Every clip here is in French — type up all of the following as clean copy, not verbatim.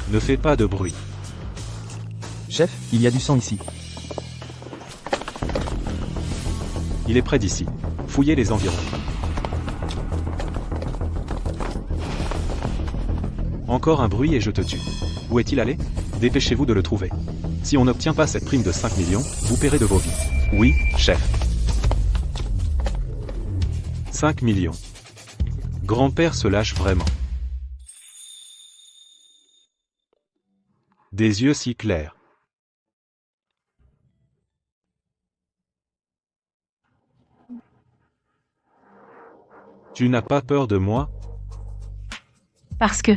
Ne fais pas de bruit. Chef, il y a du sang ici. Il est près d'ici. Fouillez les environs. Encore un bruit et je te tue. Où est-il allé? Dépêchez-vous de le trouver. Si on n'obtient pas cette prime de 5 millions, vous paierez de vos vies. Oui, chef. 5 millions. Grand-père se lâche vraiment. Des yeux si clairs. Tu n'as pas peur de moi? Parce que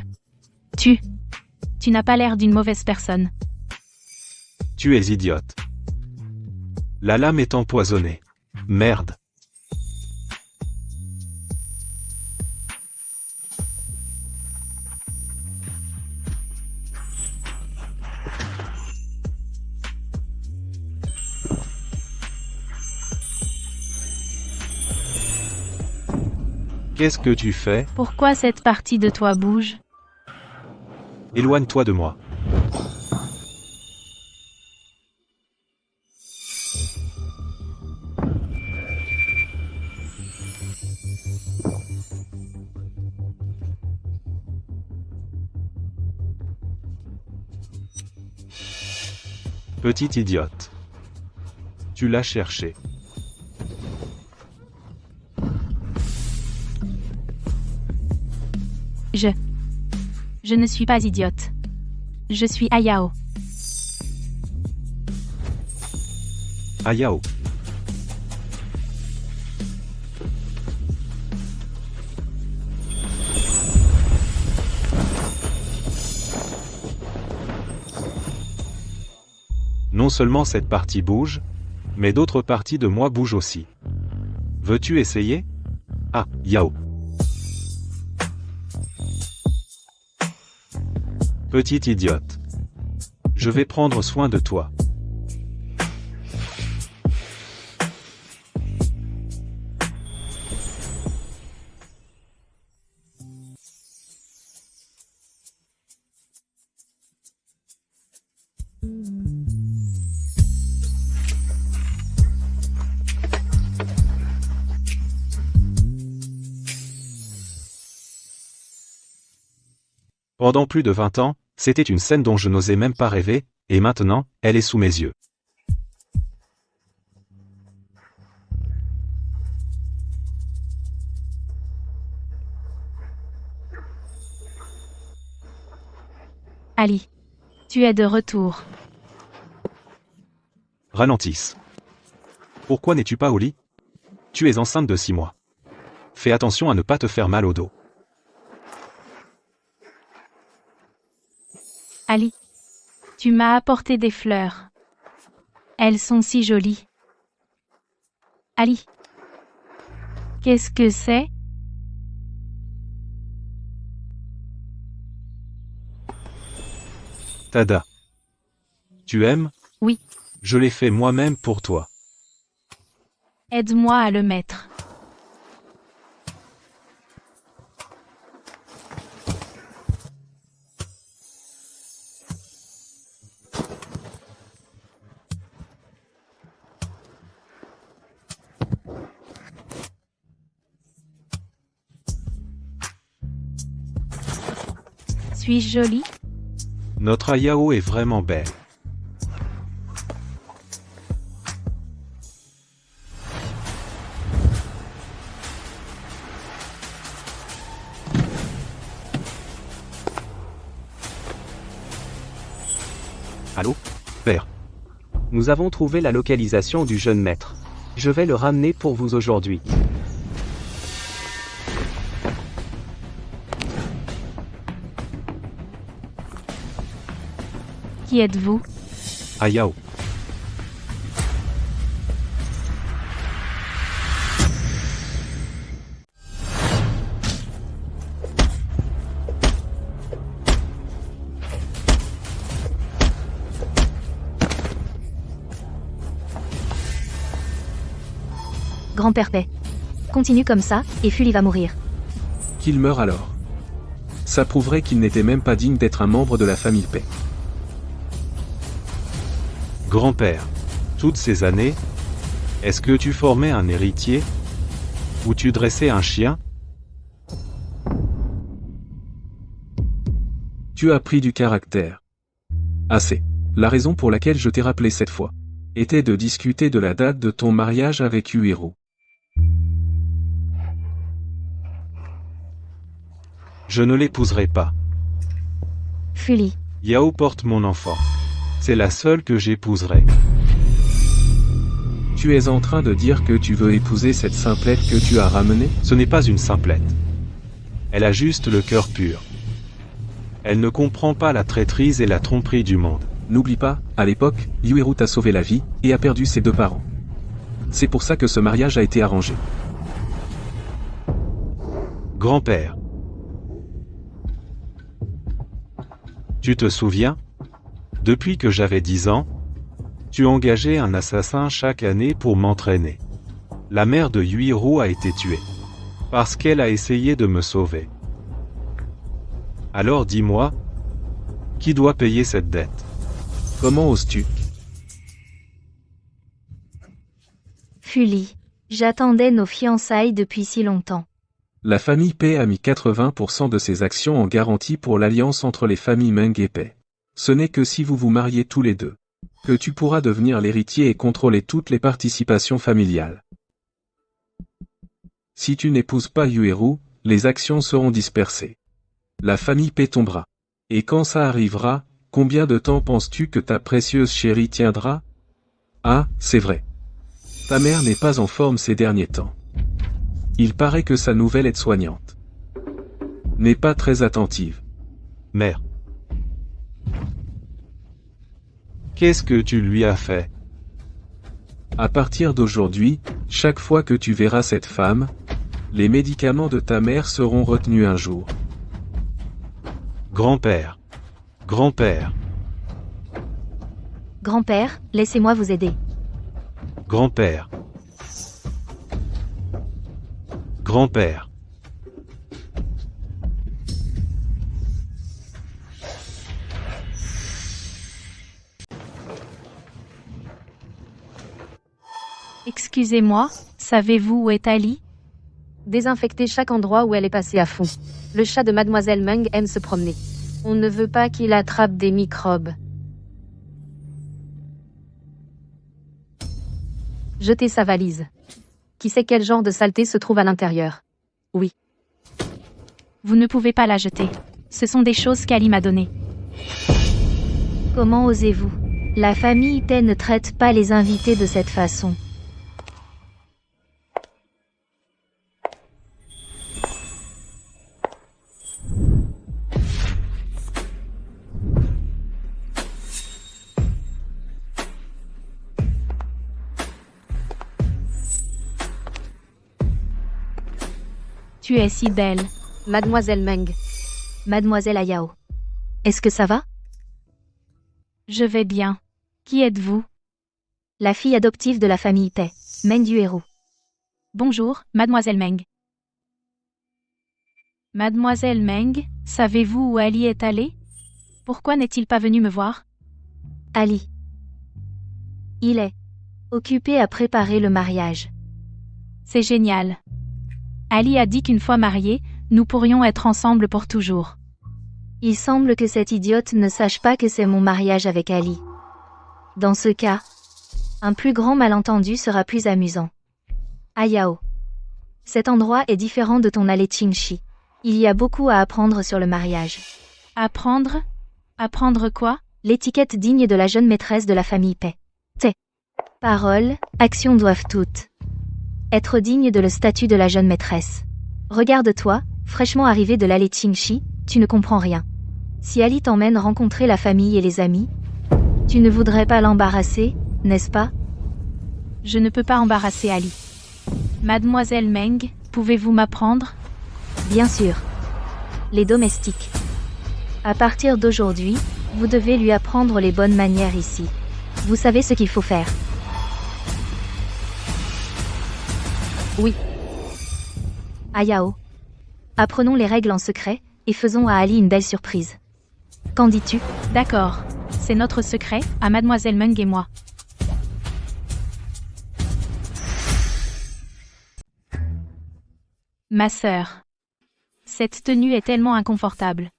tu n'as pas l'air d'une mauvaise personne. Tu es idiote. La lame est empoisonnée. Merde. Qu'est-ce que tu fais? Pourquoi cette partie de toi bouge? Éloigne-toi de moi. Petite idiote. Tu l'as cherché. Je ne suis pas idiote. Je suis Ayao. Ayao. Non seulement cette partie bouge, mais d'autres parties de moi bougent aussi. Veux-tu essayer? Ah, Yao. Petite idiote. Je vais prendre soin de toi. Pendant plus de 20 ans, c'était une scène dont je n'osais même pas rêver, et maintenant, elle est sous mes yeux. Ali. Tu es de retour. Ralentisse. Pourquoi n'es-tu pas au lit? Tu es enceinte de 6 mois. Fais attention à ne pas te faire mal au dos. Ali. Tu m'as apporté des fleurs. Elles sont si jolies. Ali. Qu'est-ce que c'est? Tada. Tu aimes? Oui. Je l'ai fait moi-même pour toi. Aide-moi à le mettre. Suis-je jolie? Notre Ayao est vraiment belle. Allô? Père. Nous avons trouvé la localisation du jeune maître. Je vais le ramener pour vous aujourd'hui. Qui êtes-vous? Ayao. Grand-père paix. Continue comme ça, et Fully va mourir. Qu'il meure alors. Ça prouverait qu'il n'était même pas digne d'être un membre de la famille Pei. Grand-père, toutes ces années, est-ce que tu formais un héritier? Ou tu dressais un chien? Tu as pris du caractère. Assez. La raison pour laquelle je t'ai rappelé cette fois était de discuter de la date de ton mariage avec Yuiru. Je ne l'épouserai pas. Fully. Yao porte mon enfant. C'est la seule que j'épouserai. Tu es en train de dire que tu veux épouser cette simplette que tu as ramenée? Ce n'est pas une simplette. Elle a juste le cœur pur. Elle ne comprend pas la traîtrise et la tromperie du monde. N'oublie pas, à l'époque, Yuiru t'a sauvé la vie, et a perdu ses deux parents. C'est pour ça que ce mariage a été arrangé. Grand-père. Tu te souviens? Depuis que j'avais 10 ans, tu engageais un assassin chaque année pour m'entraîner. La mère de Yuiru a été tuée. Parce qu'elle a essayé de me sauver. Alors dis-moi, qui doit payer cette dette? Comment oses-tu? Fully. J'attendais nos fiançailles depuis si longtemps. La famille Pei a mis 80% de ses actions en garantie pour l'alliance entre les familles Meng et Pei. Ce n'est que si vous vous mariez tous les deux que tu pourras devenir l'héritier et contrôler toutes les participations familiales. Si tu n'épouses pas Yuiru, les actions seront dispersées. La famille Pei tombera. Et quand ça arrivera, combien de temps penses-tu que ta précieuse chérie tiendra? Ah, c'est vrai. Ta mère n'est pas en forme ces derniers temps. Il paraît que sa nouvelle aide-soignante n'est pas très attentive. Mère. Qu'est-ce que tu lui as fait? À partir d'aujourd'hui, chaque fois que tu verras cette femme, les médicaments de ta mère seront retenus un jour. Grand-père. Grand-père. Grand-père, laissez-moi vous aider. Grand-père. Grand-père. Excusez-moi, savez-vous où est Ali? Désinfecter chaque endroit où elle est passée à fond. Le chat de Mademoiselle Meng aime se promener. On ne veut pas qu'il attrape des microbes. Jetez sa valise. Qui sait quel genre de saleté se trouve à l'intérieur? Oui. Vous ne pouvez pas la jeter. Ce sont des choses qu'Ali m'a données. Comment osez-vous? La famille Pei ne traite pas les invités de cette façon. Tu es si belle. Mademoiselle Meng. Mademoiselle Ayao. Est-ce que ça va? Je vais bien. Qui êtes-vous? La fille adoptive de la famille Pei, Meng Yuiru. Bonjour, Mademoiselle Meng. Mademoiselle Meng, savez-vous où Ali est allé? Pourquoi n'est-il pas venu me voir? Ali. Il est occupé à préparer le mariage. C'est génial. Ali a dit qu'une fois mariés, nous pourrions être ensemble pour toujours. Il semble que cette idiote ne sache pas que c'est mon mariage avec Ali. Dans ce cas, un plus grand malentendu sera plus amusant. Ayao. Cet endroit est différent de ton allée Qingxi. Il y a beaucoup à apprendre sur le mariage. Apprendre? Apprendre quoi? L'étiquette digne de la jeune maîtresse de la famille Pei. Tes paroles, actions doivent toutes être dignes de le statut de la jeune maîtresse. Regarde-toi, fraîchement arrivé de l'allée Qingxi, tu ne comprends rien. Si Ali t'emmène rencontrer la famille et les amis, tu ne voudrais pas l'embarrasser, n'est-ce pas? Je ne peux pas embarrasser Ali. Mademoiselle Meng, pouvez-vous m'apprendre? Bien sûr. Les domestiques. À partir d'aujourd'hui, vous devez lui apprendre les bonnes manières ici. Vous savez ce qu'il faut faire. Oui. Ayao. Apprenons les règles en secret, et faisons à Ali une belle surprise. Qu'en dis-tu? D'accord. C'est notre secret, à Mademoiselle Meng et moi. Ma sœur. Cette tenue est tellement inconfortable.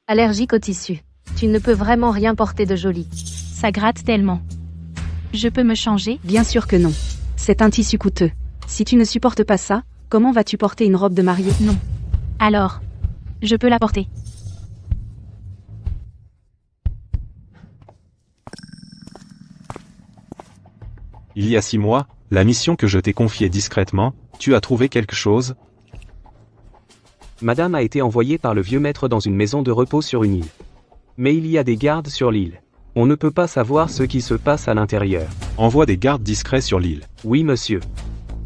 Allergique au tissu. Tu ne peux vraiment rien porter de joli. Ça gratte tellement. Je peux me changer? Bien sûr que non. C'est un tissu coûteux. Si tu ne supportes pas ça, comment vas-tu porter une robe de mariée? Non. Alors, je peux la porter. Il y a 6 mois, la mission que je t'ai confiée discrètement, tu as trouvé quelque chose? Madame a été envoyée par le vieux maître dans une maison de repos sur une île. Mais il y a des gardes sur l'île. On ne peut pas savoir ce qui se passe à l'intérieur. Envoie des gardes discrets sur l'île. Oui, monsieur.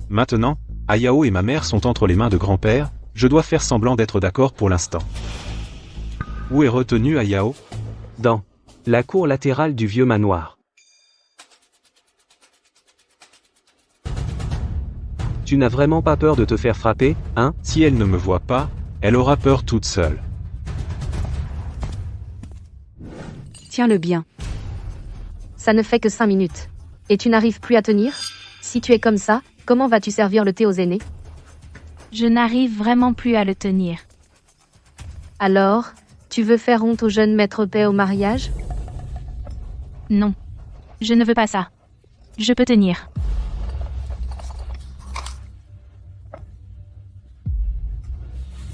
Maintenant, Ayao et ma mère sont entre les mains de grand-père, je dois faire semblant d'être d'accord pour l'instant. Où est retenu Ayao? Dans la cour latérale du vieux manoir. Tu n'as vraiment pas peur de te faire frapper, hein? Si elle ne me voit pas, elle aura peur toute seule. Tiens-le bien. Ça ne fait que 5 minutes. Et tu n'arrives plus à tenir? Si tu es comme ça, comment vas-tu servir le thé aux aînés? Je n'arrive vraiment plus à le tenir. Alors, tu veux faire honte au jeune maître paix au mariage? Non. Je ne veux pas ça. Je peux tenir.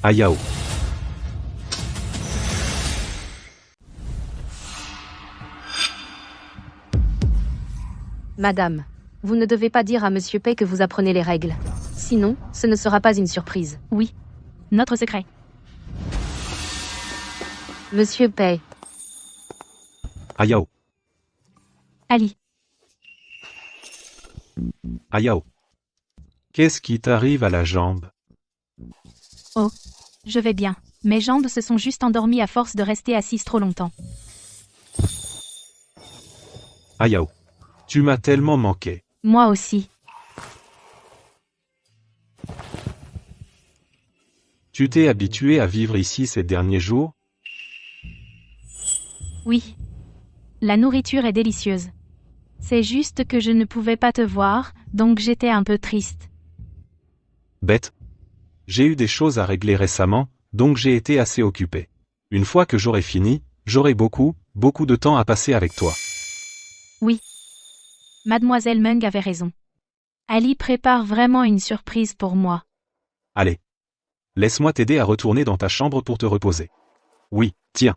Ayao. Madame, vous ne devez pas dire à Monsieur Pei que vous apprenez les règles. Sinon, ce ne sera pas une surprise. Oui. Notre secret. Monsieur Pei, Ayao. Ali. Ayao. Qu'est-ce qui t'arrive à la jambe? Oh. Je vais bien. Mes jambes se sont juste endormies à force de rester assises trop longtemps. Ayao. Tu m'as tellement manqué. Moi aussi. Tu t'es habitué à vivre ici ces derniers jours? Oui. La nourriture est délicieuse. C'est juste que je ne pouvais pas te voir, donc j'étais un peu triste. Bête. J'ai eu des choses à régler récemment, donc j'ai été assez occupé. Une fois que j'aurai fini, j'aurai beaucoup de temps à passer avec toi. Oui. Mademoiselle Meng avait raison. Ali prépare vraiment une surprise pour moi. Allez. Laisse-moi t'aider à retourner dans ta chambre pour te reposer. Oui, tiens.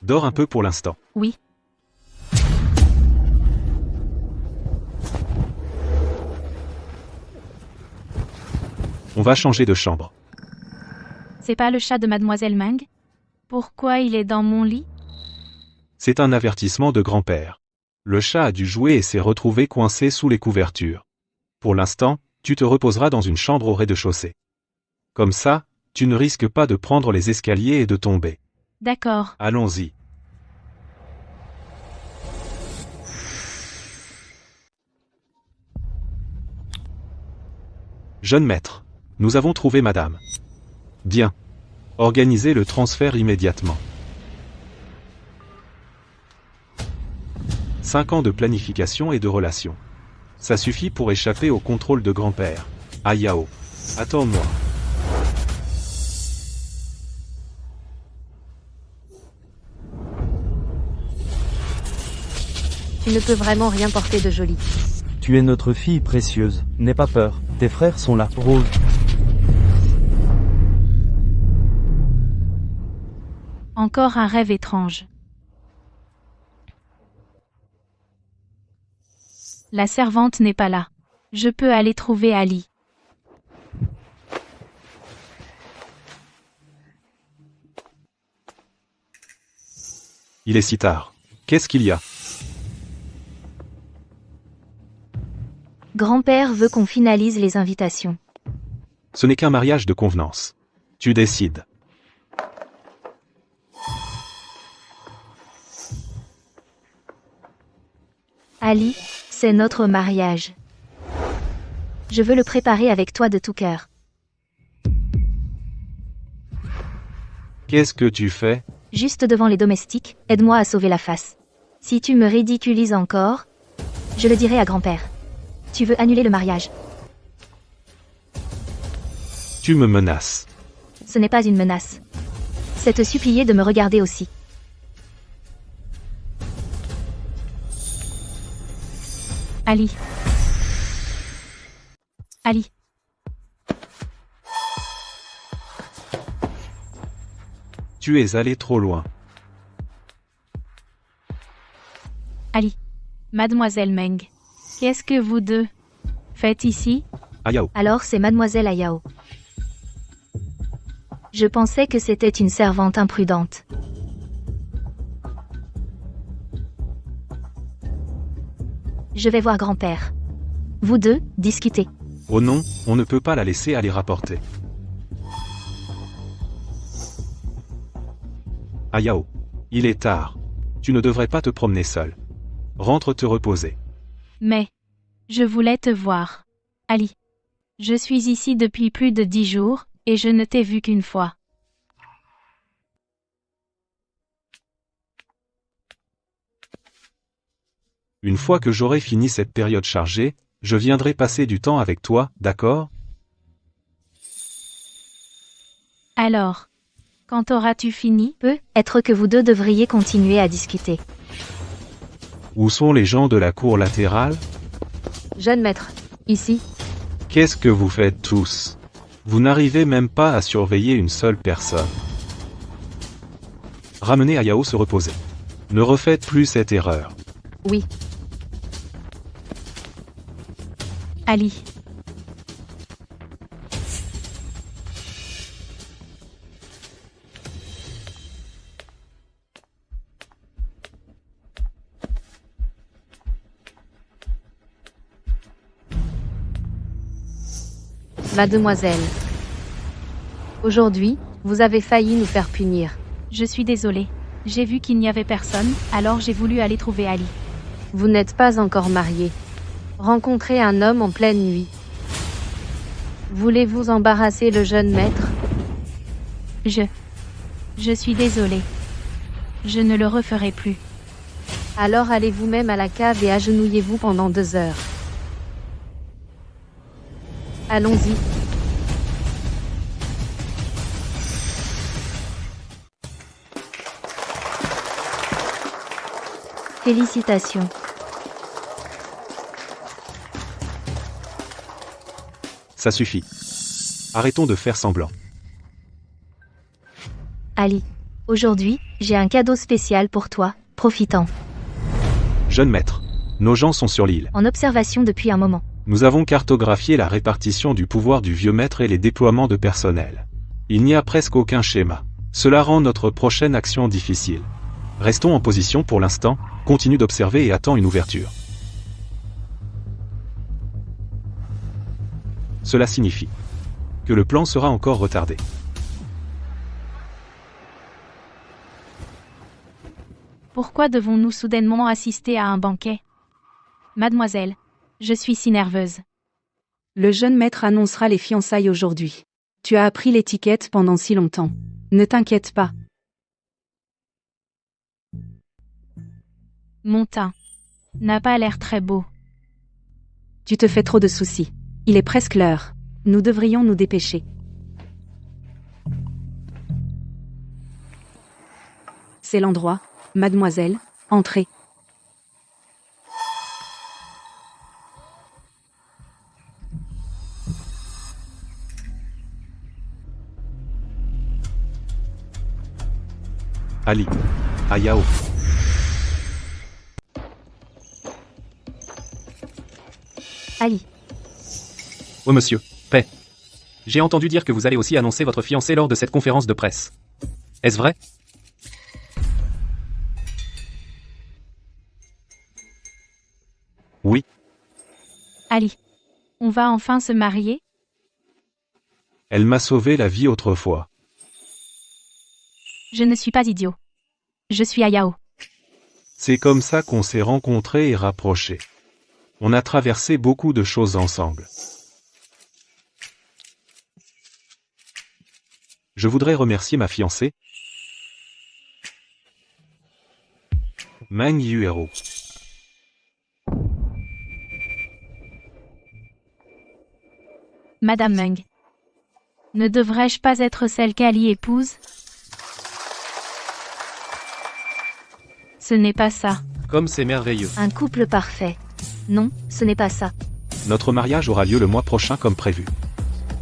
Dors un peu pour l'instant. Oui. On va changer de chambre. C'est pas le chat de Mademoiselle Meng? Pourquoi il est dans mon lit? C'est un avertissement de grand-père. Le chat a dû jouer et s'est retrouvé coincé sous les couvertures. Pour l'instant, tu te reposeras dans une chambre au rez-de-chaussée. Comme ça, tu ne risques pas de prendre les escaliers et de tomber. D'accord. Allons-y. Jeune maître, nous avons trouvé madame. Bien. Organisez le transfert immédiatement. 5 ans de planification et de relations. Ça suffit pour échapper au contrôle de grand-père. Ayao. Attends-moi. tu ne peux vraiment rien porter de joli. Tu es notre fille précieuse, n'aie pas peur, tes frères sont là. Rose. Encore un rêve étrange. La servante n'est pas là. Je peux aller trouver Ali. Il est si tard. Qu'est-ce qu'il y a? Grand-père veut qu'on finalise les invitations. Ce n'est qu'un mariage de convenance. Tu décides. Ali, c'est notre mariage. Je veux le préparer avec toi de tout cœur. Qu'est-ce que tu fais? Juste devant les domestiques, aide-moi à sauver la face. Si tu me ridiculises encore, je le dirai à grand-père. Tu veux annuler le mariage? Tu me menaces. Ce n'est pas une menace. C'est te supplier de me regarder aussi. Ali. Ali. Tu es allé trop loin. Ali. Mademoiselle Meng. Qu'est-ce que vous deux faites ici? Ayao. Alors c'est Mademoiselle Ayao. Je pensais que c'était une servante imprudente. Je vais voir grand-père. Vous deux, discutez. Oh non, on ne peut pas la laisser aller rapporter. Ayao. Il est tard. Tu ne devrais pas te promener seul. Rentre te reposer. Mais je voulais te voir. Ali. Je suis ici depuis plus de 10 jours, et je ne t'ai vu qu'une fois. Une fois que j'aurai fini cette période chargée, je viendrai passer du temps avec toi, d'accord? Alors, quand auras-tu fini? Peut-être que vous deux devriez continuer à discuter. Où sont les gens de la cour latérale? Jeune maître, ici. Qu'est-ce que vous faites tous? Vous n'arrivez même pas à surveiller une seule personne. Ramenez Ayao se reposer. Ne refaites plus cette erreur. Oui. Ali. Mademoiselle. Aujourd'hui, vous avez failli nous faire punir. Je suis désolée. J'ai vu qu'il n'y avait personne, alors j'ai voulu aller trouver Ali. Vous n'êtes pas encore marié. Rencontrez un homme en pleine nuit. Voulez-vous embarrasser le jeune maître? Je suis désolée. Je ne le referai plus. Alors allez vous-même à la cave et agenouillez-vous pendant 2 heures. Allons-y. Félicitations. Ça suffit. Arrêtons de faire semblant. Ali. Aujourd'hui, j'ai un cadeau spécial pour toi, profitant. Jeune maître. Nos gens sont sur l'île. En observation depuis un moment. Nous avons cartographié la répartition du pouvoir du vieux maître et les déploiements de personnel. Il n'y a presque aucun schéma. Cela rend notre prochaine action difficile. Restons en position pour l'instant, continue d'observer et attends une ouverture. Cela signifie que le plan sera encore retardé. Pourquoi devons-nous soudainement assister à un banquet? Mademoiselle, je suis si nerveuse. Le jeune maître annoncera les fiançailles aujourd'hui. Tu as appris l'étiquette pendant si longtemps. Ne t'inquiète pas. Mon teint n'a pas l'air très beau. Tu te fais trop de soucis. Il est presque l'heure. Nous devrions nous dépêcher. C'est l'endroit. Mademoiselle, entrez. Ali. Ayao. Ali. Oh monsieur, paix. J'ai entendu dire que vous allez aussi annoncer votre fiancé lors de cette conférence de presse. Est-ce vrai? Oui. Ali. On va enfin se marier? Elle m'a sauvé la vie autrefois. Je ne suis pas idiot. Je suis Ayao. C'est comme ça qu'on s'est rencontrés et rapprochés. On a traversé beaucoup de choses ensemble. Je voudrais remercier ma fiancée, Meng Yuero. Madame Meng. Ne devrais-je pas être celle qu'Ali épouse? Ce n'est pas ça. Comme c'est merveilleux. Un couple parfait. Non, ce n'est pas ça. Notre mariage aura lieu le mois prochain comme prévu.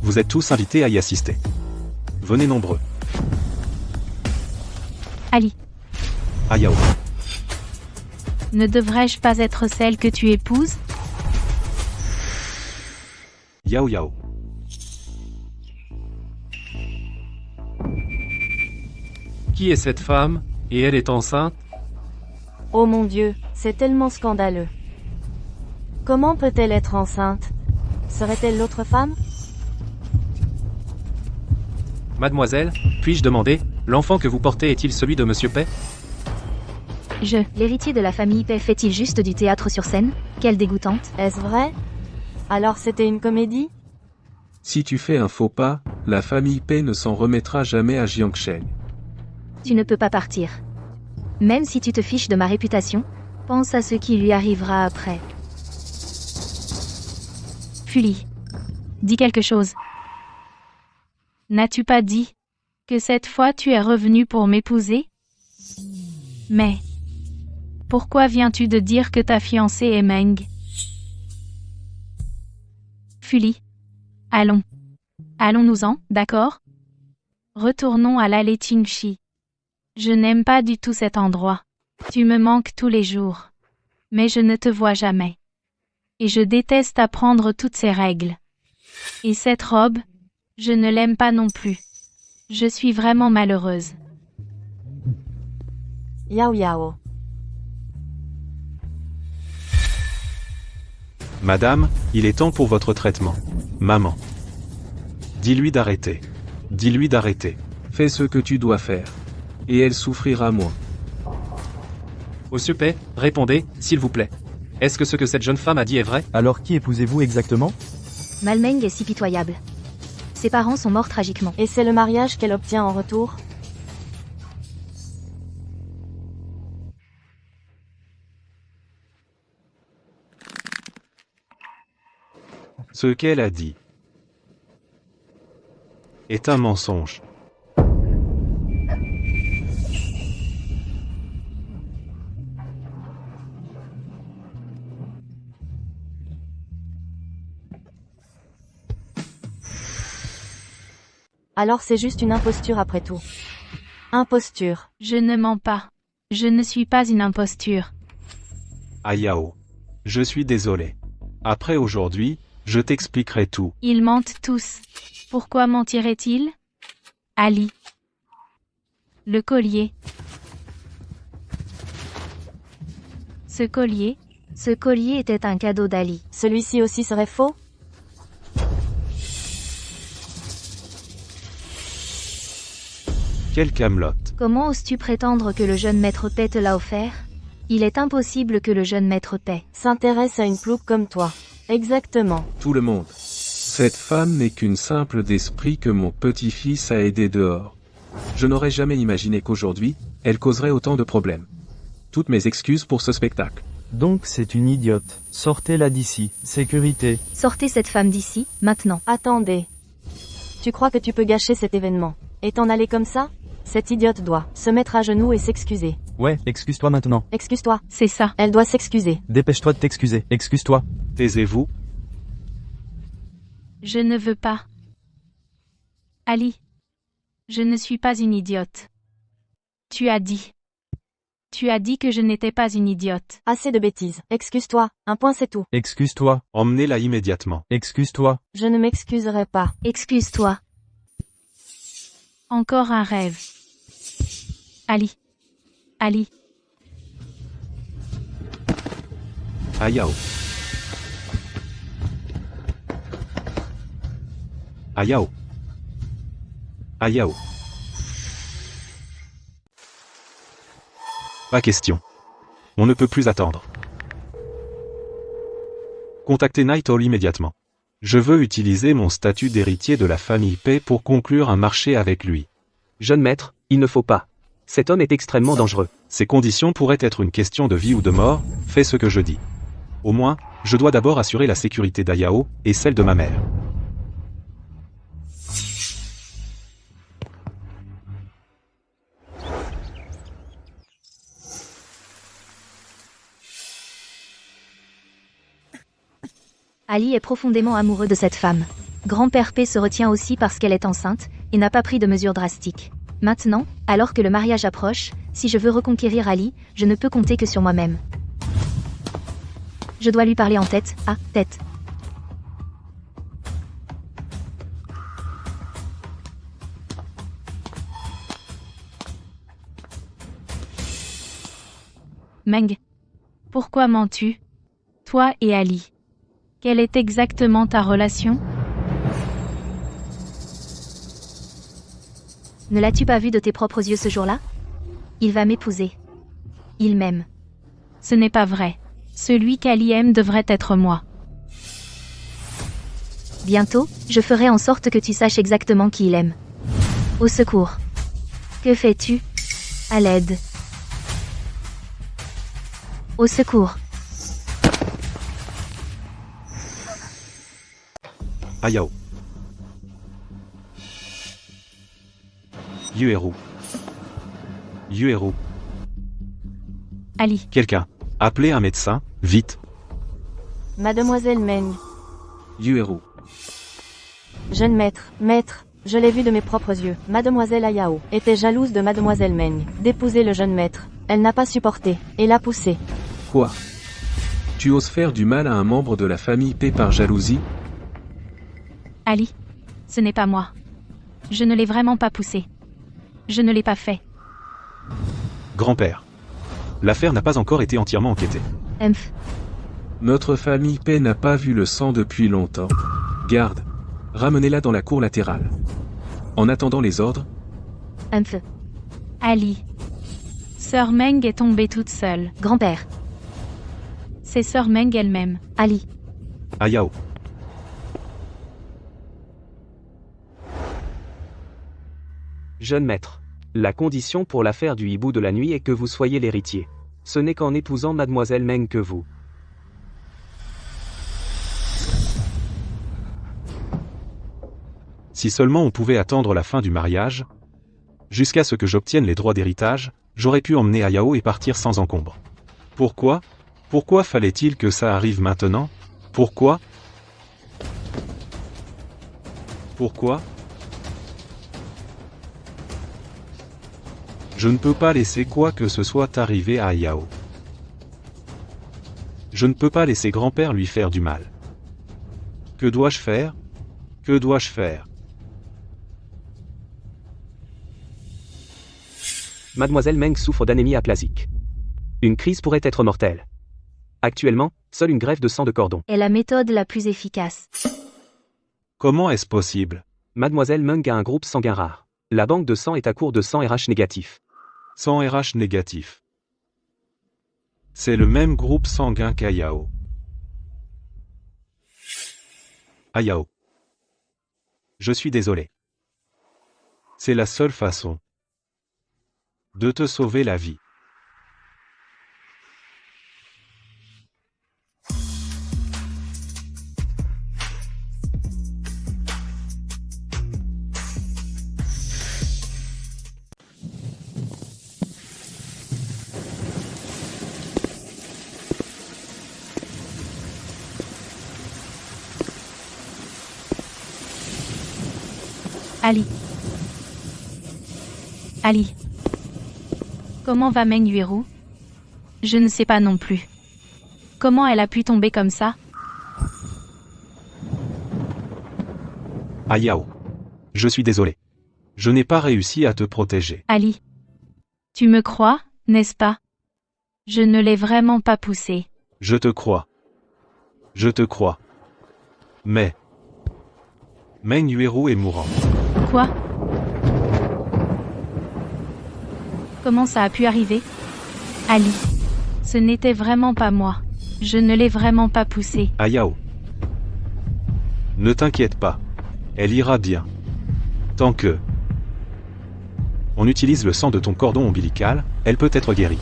Vous êtes tous invités à y assister. Venez nombreux. Ali, Ayao. ne devrais-je pas être celle que tu épouses? Yao Yao. Qui est cette femme? Et elle est enceinte? Oh mon Dieu, c'est tellement scandaleux. Comment peut-elle être enceinte? Serait-elle l'autre femme? Mademoiselle, puis-je demander, l'enfant que vous portez est-il celui de Monsieur Pei? L'héritier de la famille Pei fait-il juste du théâtre sur scène? Quelle dégoûtante. Est-ce vrai? Alors c'était une comédie? Si tu fais un faux pas, la famille Pei ne s'en remettra jamais à Jiangsheng. Tu ne peux pas partir. Même si tu te fiches de ma réputation, pense à ce qui lui arrivera après. Fuli. Dis quelque chose. N'as-tu pas dit que cette fois tu es revenu pour m'épouser? Mais pourquoi viens-tu de dire que ta fiancée est Meng? Fuli. Allons. Allons-nous-en, d'accord? Retournons à l'allée Qingxi. Je n'aime pas du tout cet endroit. Tu me manques tous les jours. Mais je ne te vois jamais. Et je déteste apprendre toutes ces règles. Et cette robe, je ne l'aime pas non plus. Je suis vraiment malheureuse. Yao Yao. Madame, il est temps pour votre traitement. Maman. Dis-lui d'arrêter. Dis-lui d'arrêter. Fais ce que tu dois faire. Et elle souffrira moins. Monsieur Pei, répondez, s'il vous plaît. Est-ce que ce que cette jeune femme a dit est vrai? Alors qui épousez-vous exactement? Malmeng est si pitoyable. Ses parents sont morts tragiquement. Et c'est le mariage qu'elle obtient en retour? Ce qu'elle a dit est un mensonge. Alors c'est juste une imposture après tout. Imposture. Je ne mens pas. Je ne suis pas une imposture. Ayao. Je suis désolé. Après aujourd'hui, je t'expliquerai tout. Ils mentent tous. Pourquoi mentiraient-ils? Ali. Le collier. Ce collier, Ce collier était un cadeau d'Ali. Celui-ci aussi serait faux? Quel Camelot. Comment oses-tu prétendre que le jeune maître Pei te l'a offert? Il est impossible que le jeune maître Pei S'intéresse à une plouc comme toi. Exactement. Tout le monde. Cette femme n'est qu'une simple d'esprit que mon petit-fils a aidé dehors. Je n'aurais jamais imaginé qu'aujourd'hui, elle causerait autant de problèmes. Toutes mes excuses pour ce spectacle. Donc c'est une idiote. Sortez-la d'ici. Sécurité. Sortez cette femme d'ici, maintenant. Attendez. Tu crois que tu peux gâcher cet événement et t'en aller comme ça? Cette idiote doit se mettre à genoux et s'excuser. Ouais, excuse-toi maintenant. Excuse-toi. c'est ça. Elle doit s'excuser. Dépêche-toi de t'excuser. Excuse-toi. Taisez-vous. Je ne veux pas. Ali. Je ne suis pas une idiote. Tu as dit. Tu as dit que je n'étais pas une idiote. Assez de bêtises. Excuse-toi. Un point c'est tout. Excuse-toi. Emmenez-la immédiatement. Excuse-toi. Je ne m'excuserai pas. Excuse-toi. Encore un rêve. Ali. Ali. Ayao. Ayao. Ayao. Pas question. On ne peut plus attendre. Contactez Night Owl immédiatement. Je veux utiliser mon statut d'héritier de la famille Pei pour conclure un marché avec lui. Jeune maître, il ne faut pas. Cet homme est extrêmement dangereux. Ces conditions pourraient être une question de vie ou de mort, fais ce que je dis. Au moins, je dois d'abord assurer la sécurité d'Ayao, et celle de ma mère. Ali est profondément amoureux de cette femme. Grand-père P se retient aussi parce qu'elle est enceinte, et n'a pas pris de mesures drastiques. Maintenant, alors que le mariage approche, si je veux reconquérir Ali, je ne peux compter que sur moi-même. Je dois lui parler en tête à tête. Meng. Pourquoi mens-tu? Toi et Ali. Quelle est exactement ta relation? Ne l'as-tu pas vu de tes propres yeux ce jour-là? Il va m'épouser. Il m'aime. Ce n'est pas vrai. Celui qu'Ali aime devrait être moi. Bientôt, je ferai en sorte que tu saches exactement qui il aime. Au secours. Que fais-tu? À l'aide. Au secours. Ayao. Yueru. Yueru. Ali. Quelqu'un. Appelez un médecin, vite. Mademoiselle Meng. Yueru. Jeune maître, je l'ai vu de mes propres yeux. Mademoiselle Ayao était jalouse de Mademoiselle Meng, d'épouser le jeune maître. Elle n'a pas supporté, et l'a poussé. Quoi? Tu oses faire du mal à un membre de la famille P par jalousie? Ali. Ce n'est pas moi. Je ne l'ai vraiment pas poussé. Je ne l'ai pas fait. Grand-père. L'affaire n'a pas encore été entièrement enquêtée. Emph. Notre famille P n'a pas vu le sang depuis longtemps. Garde. Ramenez-la dans la cour latérale. En attendant les ordres, Emph. Ali. Sœur Meng est tombée toute seule. Grand-père. C'est Sœur Meng elle-même. Ali. Ayao. Jeune maître. La condition pour l'affaire du hibou de la nuit est que vous soyez l'héritier. Ce n'est qu'en épousant Mademoiselle Meng que vous. Si seulement on pouvait attendre la fin du mariage, jusqu'à ce que j'obtienne les droits d'héritage, j'aurais pu emmener Ayao et partir sans encombre. Pourquoi? Pourquoi fallait-il que ça arrive maintenant? Pourquoi? Pourquoi? Je ne peux pas laisser quoi que ce soit arriver à Ayao. Je ne peux pas laisser grand-père lui faire du mal. Que dois-je faire? Que dois-je faire? Mademoiselle Meng souffre d'anémie aplasique. Une crise pourrait être mortelle. Actuellement, seule une greffe de sang de cordon. Est la méthode la plus efficace. Comment est-ce possible? Mademoiselle Meng a un groupe sanguin rare. La banque de sang est à court de sang RH négatif. Sang RH négatif. C'est le même groupe sanguin qu'Ayao. Ayao. Je suis désolé. C'est la seule façon de te sauver la vie. Ali. Ali. Comment va Meng Yueru? Je ne sais pas non plus. Comment elle a pu tomber comme ça? Ayao. Je suis désolé. Je n'ai pas réussi à te protéger. Ali. Tu me crois, n'est-ce pas? Je ne l'ai vraiment pas poussé. Je te crois. Je te crois. Mais Meng Yueru est mourant. Quoi? Comment ça a pu arriver? Ali. Ce n'était vraiment pas moi. Je ne l'ai vraiment pas poussé. Ayao. Ne t'inquiète pas. Elle ira bien. Tant que... On utilise le sang de ton cordon ombilical, elle peut être guérie.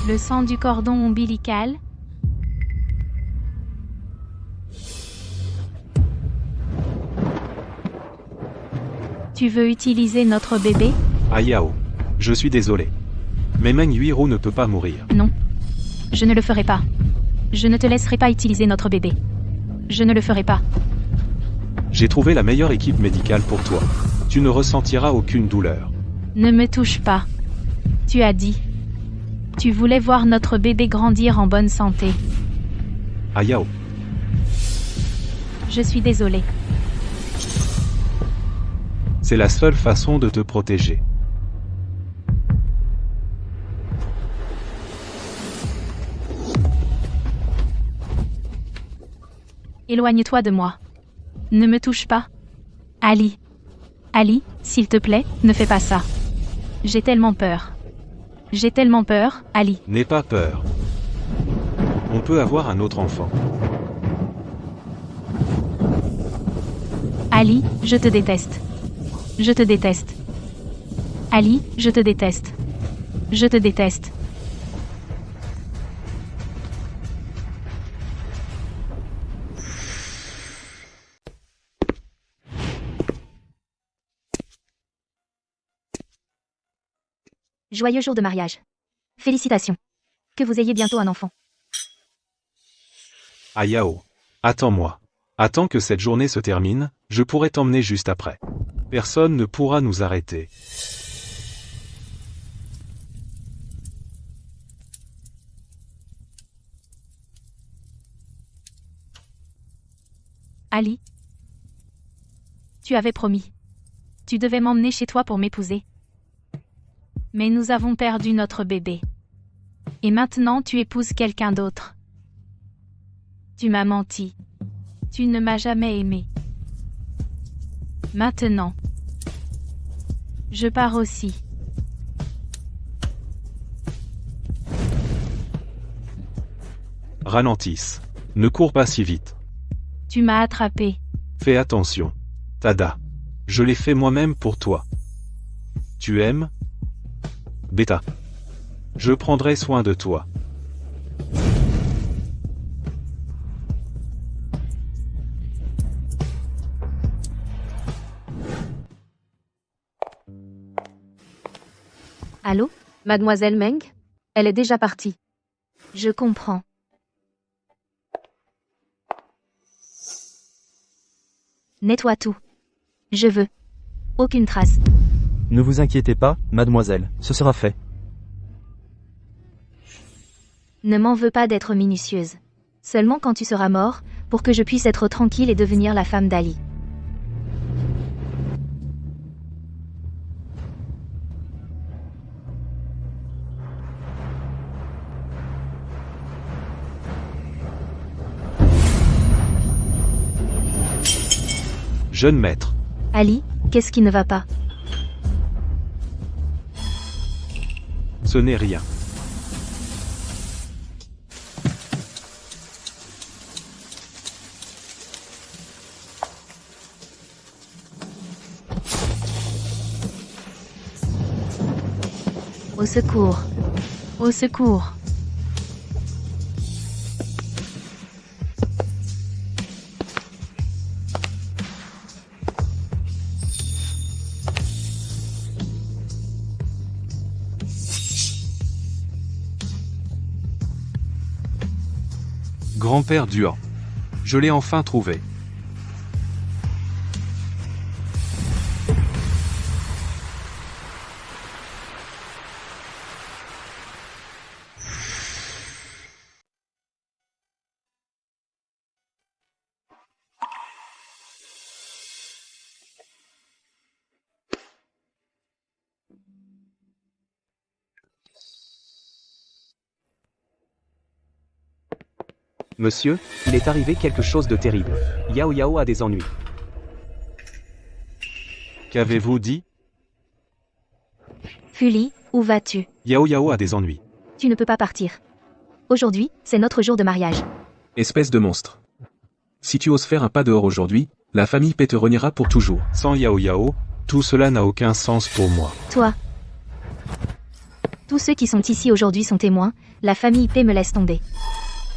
Le sang du cordon ombilical? Tu veux utiliser notre bébé? Ayao. Je suis désolé. Mais Meng Yuiro ne peut pas mourir. Non. Je ne le ferai pas. Je ne te laisserai pas utiliser notre bébé. Je ne le ferai pas. J'ai trouvé la meilleure équipe médicale pour toi. Tu ne ressentiras aucune douleur. Ne me touche pas. Tu as dit. Tu voulais voir notre bébé grandir en bonne santé. Ayao. Je suis désolée. C'est la seule façon de te protéger. Éloigne-toi de moi. Ne me touche pas. Ali. Ali, s'il te plaît, ne fais pas ça. J'ai tellement peur. J'ai tellement peur, Ali. N'aie pas peur. On peut avoir un autre enfant. Ali, je te déteste. Je te déteste. Ali, je te déteste. Je te déteste. Joyeux jour de mariage. Félicitations. Que vous ayez bientôt un enfant. Ayao. Attends-moi. Attends que cette journée se termine, je pourrai t'emmener juste après. Personne ne pourra nous arrêter. Ali. Tu avais promis. Tu devais m'emmener chez toi pour m'épouser. Mais nous avons perdu notre bébé. Et maintenant tu épouses quelqu'un d'autre. Tu m'as menti. Tu ne m'as jamais aimé. Maintenant. Je pars aussi. Ralentisse. Ne cours pas si vite. Tu m'as attrapé. Fais attention. Tada. Je l'ai fait moi-même pour toi. Tu aimes? Beta. Je prendrai soin de toi. Allô? Mademoiselle Meng? Elle est déjà partie. Je comprends. Nettoie tout. Je veux. Aucune trace. Ne vous inquiétez pas, mademoiselle, ce sera fait. Ne m'en veux pas d'être minutieuse. Seulement quand tu seras mort, pour que je puisse être tranquille et devenir la femme d'Ali. Jeune maître. Ali, qu'est-ce qui ne va pas? Ce n'est rien. Au secours. Au secours. Grand-père Duan. Je l'ai enfin trouvé. Monsieur, il est arrivé quelque chose de terrible. Yao Yao a des ennuis. Qu'avez-vous dit? Fuli, où vas-tu? Yao Yao a des ennuis. Tu ne peux pas partir. Aujourd'hui, c'est notre jour de mariage. Espèce de monstre. Si tu oses faire un pas dehors aujourd'hui, la famille P te reniera pour toujours. Sans Yao Yao, tout cela n'a aucun sens pour moi. Toi. Tous ceux qui sont ici aujourd'hui sont témoins, la famille P me laisse tomber.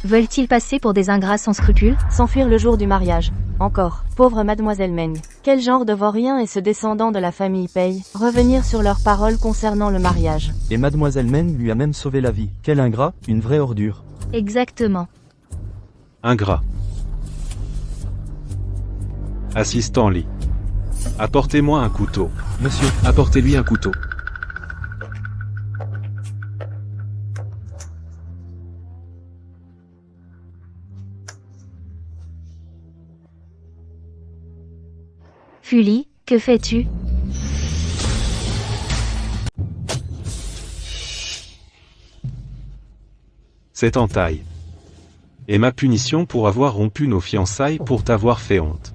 Veulent-ils passer pour des ingrats sans scrupules? S'enfuir le jour du mariage. Encore. Pauvre mademoiselle Meng. Quel genre de vaurien est ce descendant de la famille Pei? Revenir sur leurs paroles concernant le mariage. Et mademoiselle Meng lui a même sauvé la vie. Quel ingrat, une vraie ordure. Exactement. Ingrat. Assistant Li. Apportez-moi un couteau. Monsieur, apportez-lui un couteau. Fuli, que fais-tu? C'est entaille. Et ma punition pour avoir rompu nos fiançailles pour t'avoir fait honte.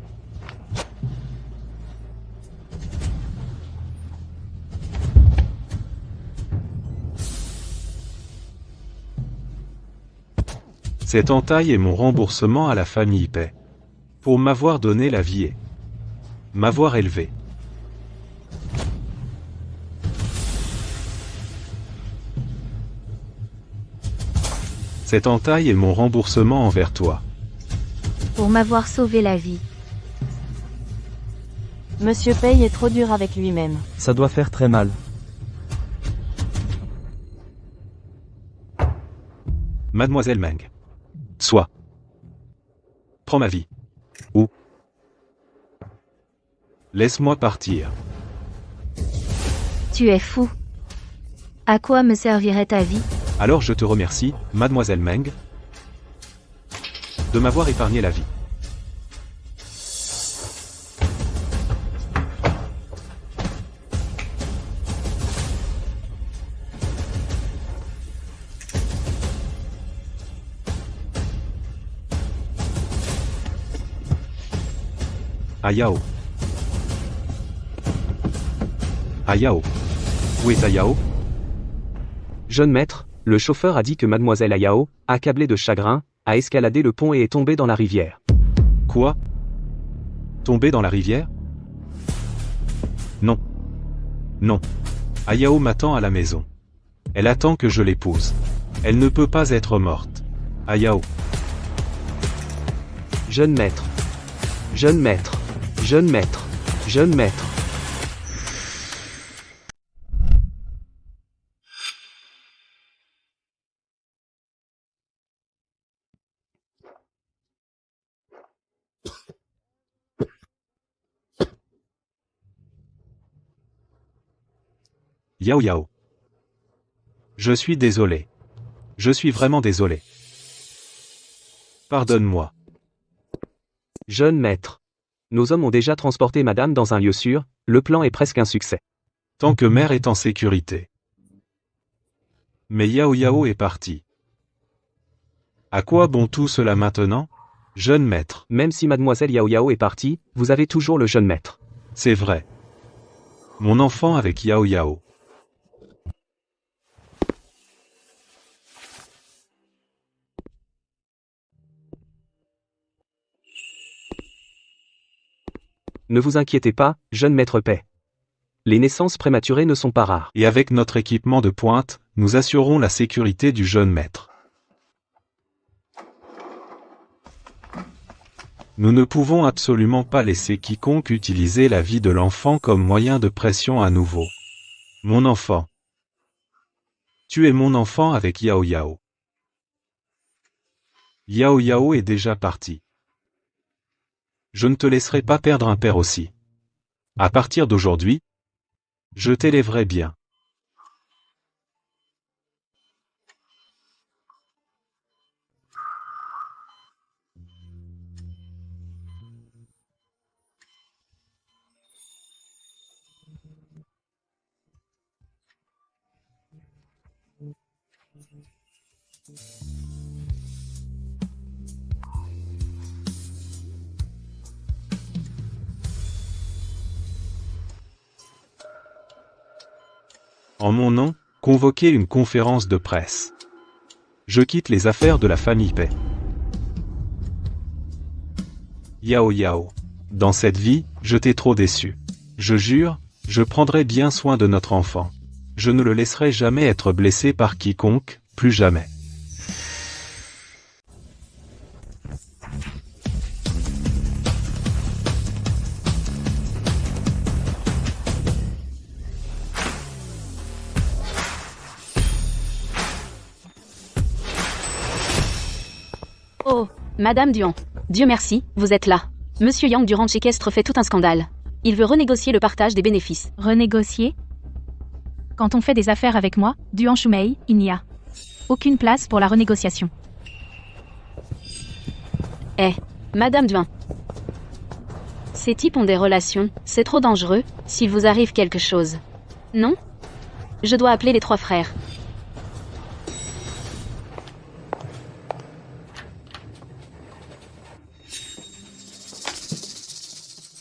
Cette entaille est mon remboursement à la famille Pei. Pour m'avoir donné la vie et m'avoir élevé. Cette entaille est mon remboursement envers toi. Pour m'avoir sauvé la vie. Monsieur Pei est trop dur avec lui-même. Ça doit faire très mal. Mademoiselle Meng. Sois. Prends ma vie. Ou. Laisse-moi partir. Tu es fou. À quoi me servirait ta vie? Alors je te remercie, Mademoiselle Meng, de m'avoir épargné la vie. Ayao. Ayao. Où est Ayao? Jeune maître, le chauffeur a dit que mademoiselle Ayao, accablée de chagrin, a escaladé le pont et est tombée dans la rivière. Quoi? Tomber dans la rivière? Non. Non. Ayao m'attend à la maison. Elle attend que je l'épouse. Elle ne peut pas être morte. Ayao. Jeune maître. Jeune maître. Jeune maître. Jeune maître. Yao Yao. Je suis désolé. Je suis vraiment désolé. Pardonne-moi. Jeune maître. Nos hommes ont déjà transporté madame dans un lieu sûr, le plan est presque un succès. Tant que mère est en sécurité. Mais Yao Yao est parti. À quoi bon tout cela maintenant, jeune maître? Même si mademoiselle Yao Yao est partie, vous avez toujours le jeune maître. C'est vrai. Mon enfant avec Yao Yao. Ne vous inquiétez pas, jeune maître Pei. Les naissances prématurées ne sont pas rares. Et avec notre équipement de pointe, nous assurerons la sécurité du jeune maître. Nous ne pouvons absolument pas laisser quiconque utiliser la vie de l'enfant comme moyen de pression à nouveau. Mon enfant. Tu es mon enfant avec Yao Yao. Yao Yao est déjà parti. Je ne te laisserai pas perdre un père aussi. À partir d'aujourd'hui, je t'élèverai bien. En mon nom, convoquez une conférence de presse. Je quitte les affaires de la famille Pei. Yao Yao. Dans cette vie, je t'ai trop déçu. Je jure, je prendrai bien soin de notre enfant. Je ne le laisserai jamais être blessé par quiconque, plus jamais. Oh, Madame Duan. Dieu merci, vous êtes là. Monsieur Yang du ranch équestre fait tout un scandale. Il veut renégocier le partage des bénéfices. Renégocier? Quand on fait des affaires avec moi, Duan Shumei, il n'y a aucune place pour la renégociation. Madame Duan. Ces types ont des relations, c'est trop dangereux, s'il vous arrive quelque chose. Non? Je dois appeler les 3 frères.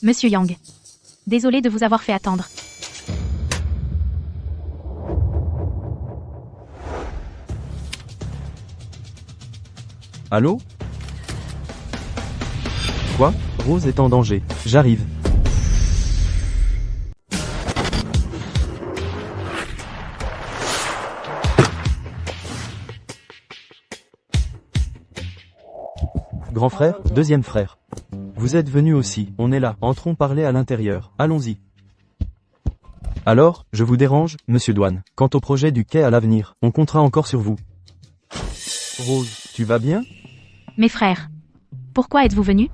Monsieur Yang. Désolé de vous avoir fait attendre. Allô? Quoi? Rose est en danger. J'arrive. Grand frère, deuxième frère. Vous êtes venu aussi, on est là, entrons parler à l'intérieur, allons-y. Alors, je vous dérange, monsieur Douane. Quant au projet du quai à l'avenir, on comptera encore sur vous. Rose, tu vas bien? Mes frères. Pourquoi êtes-vous venus?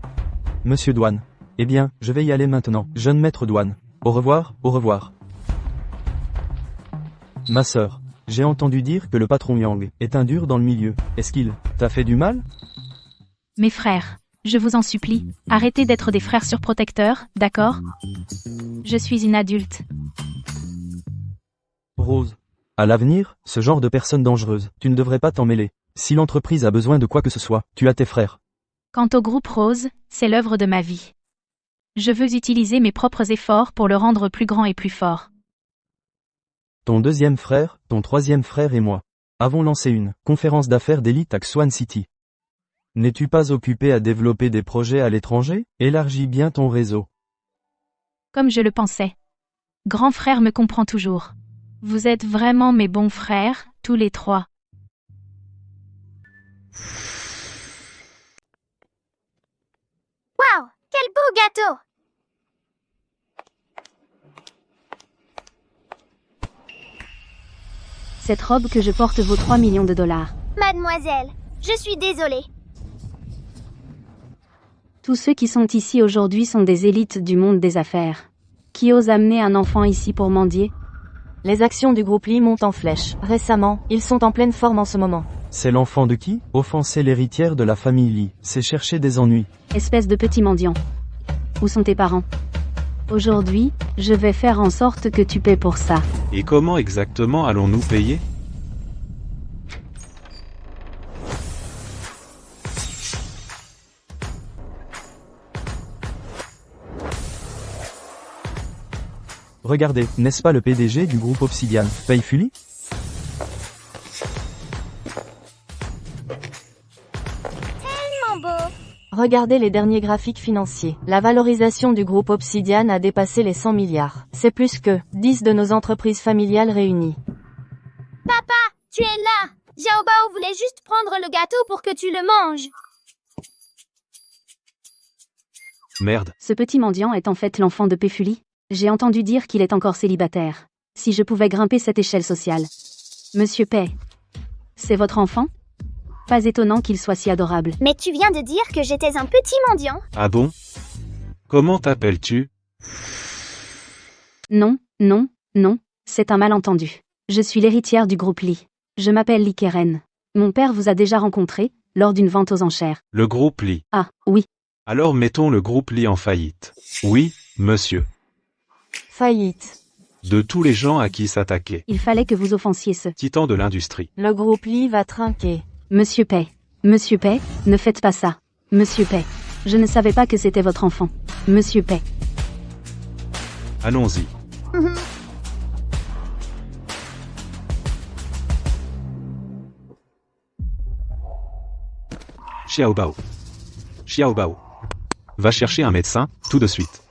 Monsieur Douane. Eh bien, je vais y aller maintenant, jeune maître Douane. Au revoir, au revoir. Ma sœur, j'ai entendu dire que le patron Yang est un dur dans le milieu. Est-ce qu'il t'a fait du mal? Mes frères. Je vous en supplie, arrêtez d'être des frères surprotecteurs, d'accord? Je suis une adulte. Rose. À l'avenir, ce genre de personne dangereuse, tu ne devrais pas t'en mêler. Si l'entreprise a besoin de quoi que ce soit, tu as tes frères. Quant au groupe Rose, c'est l'œuvre de ma vie. Je veux utiliser mes propres efforts pour le rendre plus grand et plus fort. Ton deuxième frère, ton troisième frère et moi avons lancé une conférence d'affaires d'élite à Xuan City. N'es-tu pas occupé à développer des projets à l'étranger? Élargis bien ton réseau. Comme je le pensais. Grand frère me comprend toujours. Vous êtes vraiment mes bons frères, tous les 3. Waouh, quel beau gâteau! Cette robe que je porte vaut 3 millions de dollars. Mademoiselle, je suis désolée. Tous ceux qui sont ici aujourd'hui sont des élites du monde des affaires. Qui ose amener un enfant ici pour mendier? Les actions du groupe Lee montent en flèche. Récemment, ils sont en pleine forme en ce moment. C'est l'enfant de qui? Offenser l'héritière de la famille Lee, c'est chercher des ennuis. Espèce de petit mendiant. Où sont tes parents? Aujourd'hui, je vais faire en sorte que tu paies pour ça. Et comment exactement allons-nous payer? Regardez, n'est-ce pas le PDG du groupe Obsidian, Pei Fuli? Tellement beau. Regardez les derniers graphiques financiers. La valorisation du groupe Obsidian a dépassé les 100 milliards. C'est plus que 10 de nos entreprises familiales réunies. Papa, tu es là. Xiao Bao voulait juste prendre le gâteau pour que tu le manges. Merde. Ce petit mendiant est en fait l'enfant de Péfuli. J'ai entendu dire qu'il est encore célibataire. Si je pouvais grimper cette échelle sociale. Monsieur Pei. C'est votre enfant? Pas étonnant qu'il soit si adorable. Mais tu viens de dire que j'étais un petit mendiant. Ah bon? Comment t'appelles-tu? Non, non, non, c'est un malentendu. Je suis l'héritière du groupe Lee. Je m'appelle Lee Keren. Mon père vous a déjà rencontré, lors d'une vente aux enchères. Le groupe Lee. Ah, oui. Alors mettons le groupe Lee en faillite. Oui, monsieur. Faillite. De tous les gens à qui s'attaquer. Il fallait que vous offensiez ce Titan de l'industrie. Le groupe Lee va trinquer. Monsieur Pei. Monsieur Pei, ne faites pas ça. Monsieur Pei. Je ne savais pas que c'était votre enfant. Monsieur Pei. Allons-y. Xiaobao. Xiaobao. Va chercher un médecin, tout de suite.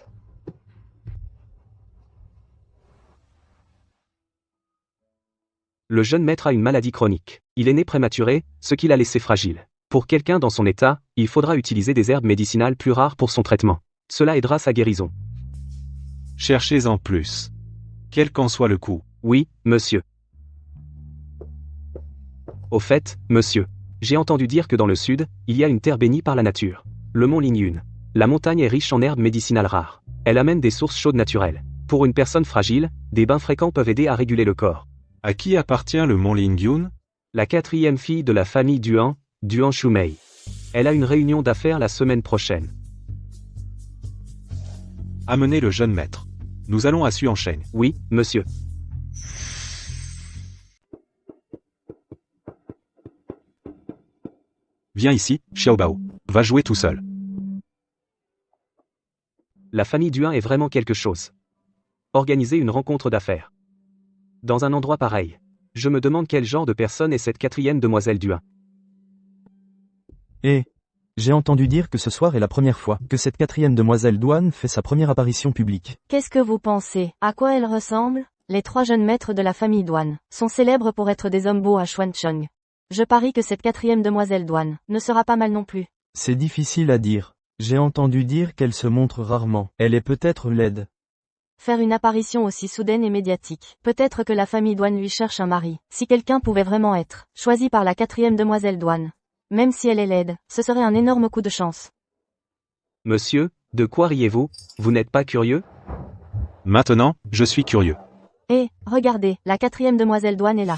Le jeune maître a une maladie chronique. Il est né prématuré, ce qui l'a laissé fragile. Pour quelqu'un dans son état, il faudra utiliser des herbes médicinales plus rares pour son traitement. Cela aidera sa guérison. Cherchez-en plus. Quel qu'en soit le coût. Oui, monsieur. Au fait, monsieur, j'ai entendu dire que dans le sud, il y a une terre bénie par la nature. Le mont Lingyun. La montagne est riche en herbes médicinales rares. Elle amène des sources chaudes naturelles. Pour une personne fragile, des bains fréquents peuvent aider à réguler le corps. À qui appartient le mont Lingyun? La 4e fille de la famille Duan, Duan Shumei. Elle a une réunion d'affaires la semaine prochaine. Amenez le jeune maître. Nous allons à Suansheng. Oui, monsieur. Viens ici, Xiaobao. Va jouer tout seul. La famille Duan est vraiment quelque chose. Organiser une rencontre d'affaires. Dans un endroit pareil. Je me demande quel genre de personne est cette 4e demoiselle Duan. Et j'ai entendu dire que ce soir est la première fois que cette 4e demoiselle Duan fait sa première apparition publique. Qu'est-ce que vous pensez? À quoi elle ressemble? Les 3 jeunes maîtres de la famille Duan sont célèbres pour être des hommes beaux à Xuancheng. Je parie que cette 4e demoiselle Duan ne sera pas mal non plus. C'est difficile à dire. J'ai entendu dire qu'elle se montre rarement. Elle est peut-être laide. Faire une apparition aussi soudaine et médiatique. Peut-être que la famille Duan lui cherche un mari. Si quelqu'un pouvait vraiment être choisi par la 4e demoiselle Duan, même si elle est laide, ce serait un énorme coup de chance. Monsieur, de quoi riez-vous? Vous n'êtes pas curieux? Maintenant, je suis curieux. Eh, regardez, la 4e demoiselle Duan est là.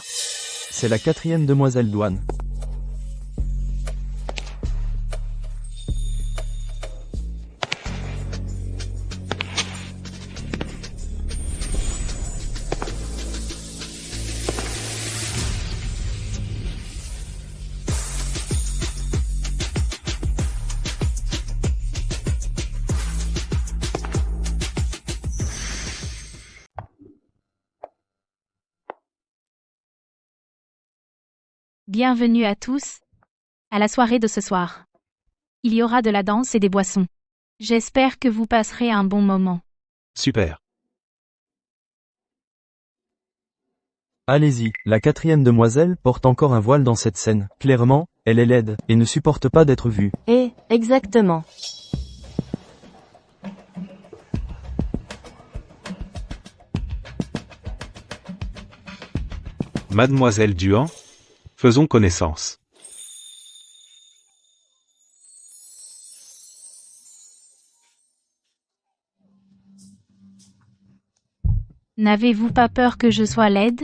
C'est la 4e demoiselle Duan. Bienvenue à tous à la soirée de ce soir. Il y aura de la danse et des boissons. J'espère que vous passerez un bon moment. Super. Allez-y, la 4e demoiselle porte encore un voile dans cette scène. Clairement, elle est laide, et ne supporte pas d'être vue. Eh, exactement. Mademoiselle Duan? Faisons connaissance. N'avez-vous pas peur que je sois laide?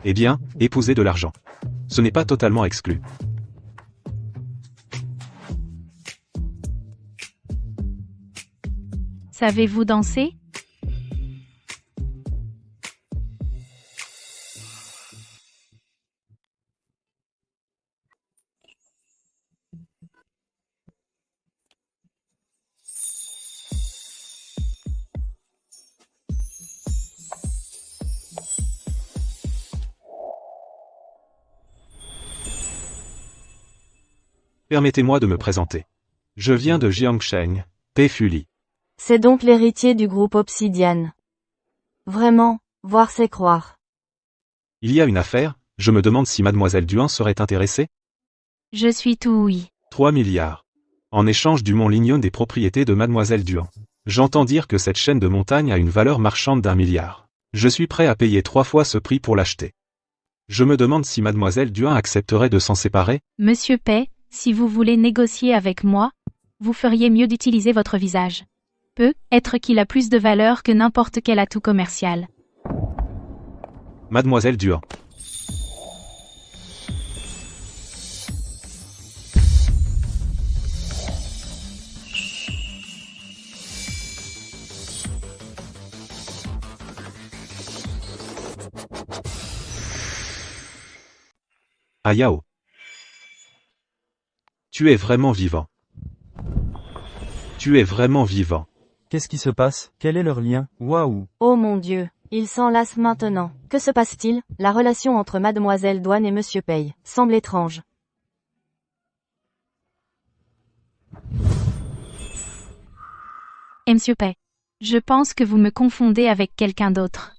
Eh bien, épouser de l'argent. Ce n'est pas totalement exclu. Savez-vous danser? Permettez-moi de me présenter. Je viens de Jiangsheng, Pefuli. C'est donc l'héritier du groupe Obsidian. Vraiment, voir c'est croire. Il y a une affaire, je me demande si Mademoiselle Duan serait intéressée? Je suis tout oui. 3 milliards. En échange du mont Lingyun des propriétés de Mademoiselle Duan. J'entends dire que cette chaîne de montagnes a une valeur marchande d'1 milliard. Je suis prêt à payer 3 fois ce prix pour l'acheter. Je me demande si Mademoiselle Duan accepterait de s'en séparer? Monsieur Pei, si vous voulez négocier avec moi, vous feriez mieux d'utiliser votre visage. Peut-être qu'il a plus de valeur que n'importe quel atout commercial. Mademoiselle Duan. Ayao. Tu es vraiment vivant. Tu es vraiment vivant. Qu'est-ce qui se passe? Quel est leur lien? Waouh! Oh mon Dieu, ils s'enlacent maintenant. Que se passe-t-il? La relation entre Mademoiselle Duan et Monsieur Pei semble étrange. Monsieur Pei. Je pense que vous me confondez avec quelqu'un d'autre.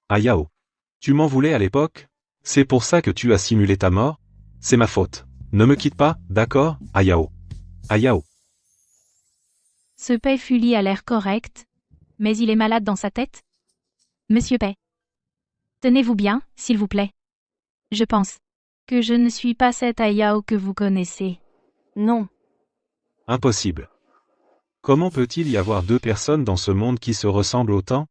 Ayao. Tu m'en voulais à l'époque? C'est pour ça que tu as simulé ta mort? C'est ma faute. Ne me quitte pas, d'accord, Ayao. Ayao. Ce Pei Fuli a l'air correct, mais il est malade dans sa tête? Monsieur Pei. Tenez-vous bien, s'il vous plaît. Je pense que je ne suis pas cette Ayao que vous connaissez. Non. Impossible. Comment peut-il y avoir deux personnes dans ce monde qui se ressemblent autant?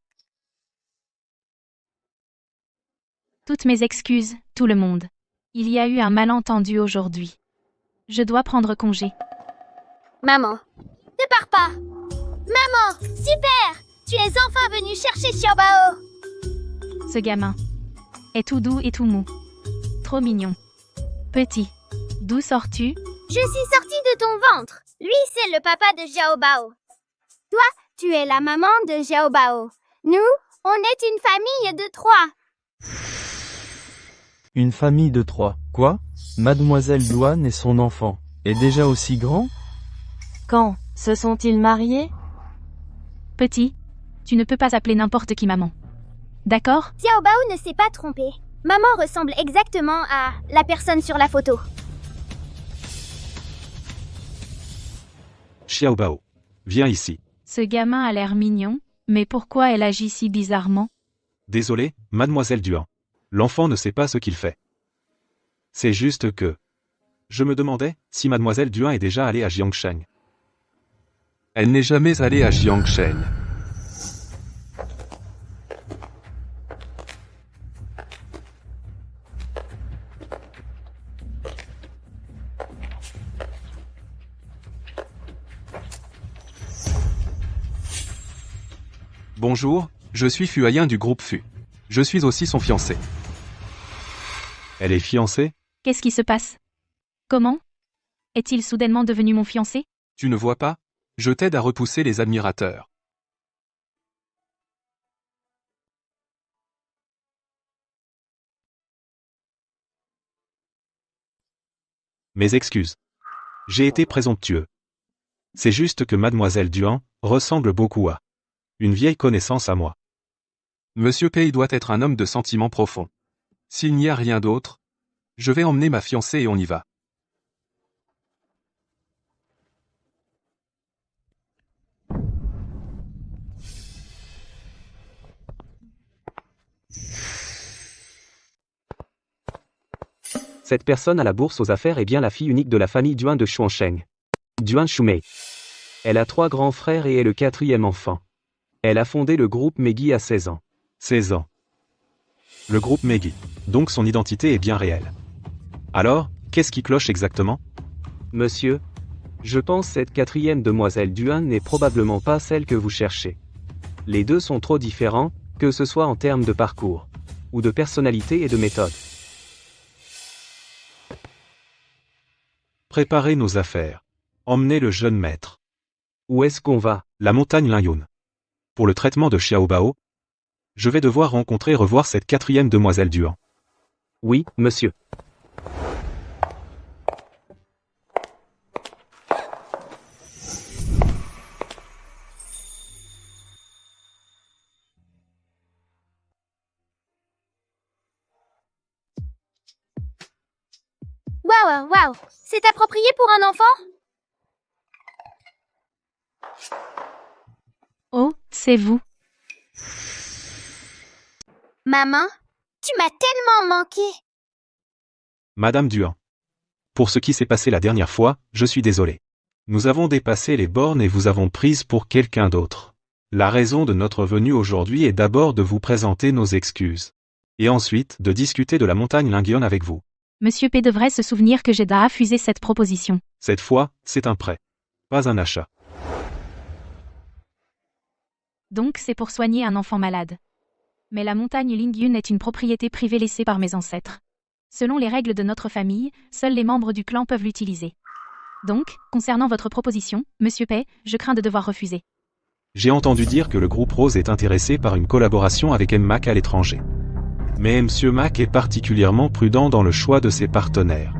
Toutes mes excuses, tout le monde. Il y a eu un malentendu aujourd'hui. Je dois prendre congé. Maman. Ne pars pas. Maman, super! Tu es enfin venue chercher Xiaobao. Ce gamin est tout doux et tout mou. Trop mignon. Petit. D'où sors-tu? Je suis sortie de ton ventre. Lui, c'est le papa de Xiaobao. Toi, tu es la maman de Xiaobao. Nous, on est une famille de 3. Une famille de 3. Quoi? Mademoiselle Duan et son enfant. Est déjà aussi grand? Quand se sont-ils mariés? Petit. Tu ne peux pas appeler n'importe qui maman. D'accord? Xiaobao ne s'est pas trompé. Maman ressemble exactement à la personne sur la photo. Xiaobao. Viens ici. Ce gamin a l'air mignon, mais pourquoi elle agit si bizarrement? Désolé, mademoiselle Duan. L'enfant ne sait pas ce qu'il fait. C'est juste que... Je me demandais si mademoiselle Duan est déjà allée à Jiangsheng. Elle n'est jamais allée à Jiangsheng. Bonjour, je suis Fuayin du groupe Fu. Je suis aussi son fiancé. Elle est fiancée? Qu'est-ce qui se passe? Comment? Est-il soudainement devenu mon fiancé? Tu ne vois pas? Je t'aide à repousser les admirateurs. Mes excuses. J'ai été présomptueux. C'est juste que mademoiselle Duan ressemble beaucoup à une vieille connaissance à moi. Monsieur Pei doit être un homme de sentiments profonds. S'il n'y a rien d'autre, je vais emmener ma fiancée et on y va. Cette personne à la bourse aux affaires est bien la fille unique de la famille Duan de Xuansheng. Duan Shumei. Elle a 3 grands frères et est le 4e enfant. Elle a fondé le groupe Megui à 16 ans. 16 ans. Le groupe Megui. Donc son identité est bien réelle. Alors, qu'est-ce qui cloche exactement? Monsieur, je pense cette 4e demoiselle Duan n'est probablement pas celle que vous cherchez. Les deux sont trop différents, que ce soit en termes de parcours, ou de personnalité et de méthode. Préparez nos affaires. Emmenez le jeune maître. Où est-ce qu'on va? La montagne Lingyun. Pour le traitement de Xiaobao, je vais devoir revoir cette 4e demoiselle Duan. Oui, monsieur. Waouh, waouh. C'est approprié pour un enfant? Oh, c'est vous. Maman, tu m'as tellement manqué. Madame Duan. Pour ce qui s'est passé la dernière fois, je suis désolé. Nous avons dépassé les bornes et vous avons prise pour quelqu'un d'autre. La raison de notre venue aujourd'hui est d'abord de vous présenter nos excuses. Et ensuite, de discuter de la montagne Lingyun avec vous. Monsieur P devrait se souvenir que j'ai refusé cette proposition. Cette fois, c'est un prêt. Pas un achat. Donc c'est pour soigner un enfant malade. Mais la montagne Lingyun est une propriété privée laissée par mes ancêtres. Selon les règles de notre famille, seuls les membres du clan peuvent l'utiliser. Donc, concernant votre proposition, Monsieur Pei, je crains de devoir refuser. J'ai entendu dire que le groupe Rose est intéressé par une collaboration avec M-Mac à l'étranger. Mais Monsieur Mac est particulièrement prudent dans le choix de ses partenaires.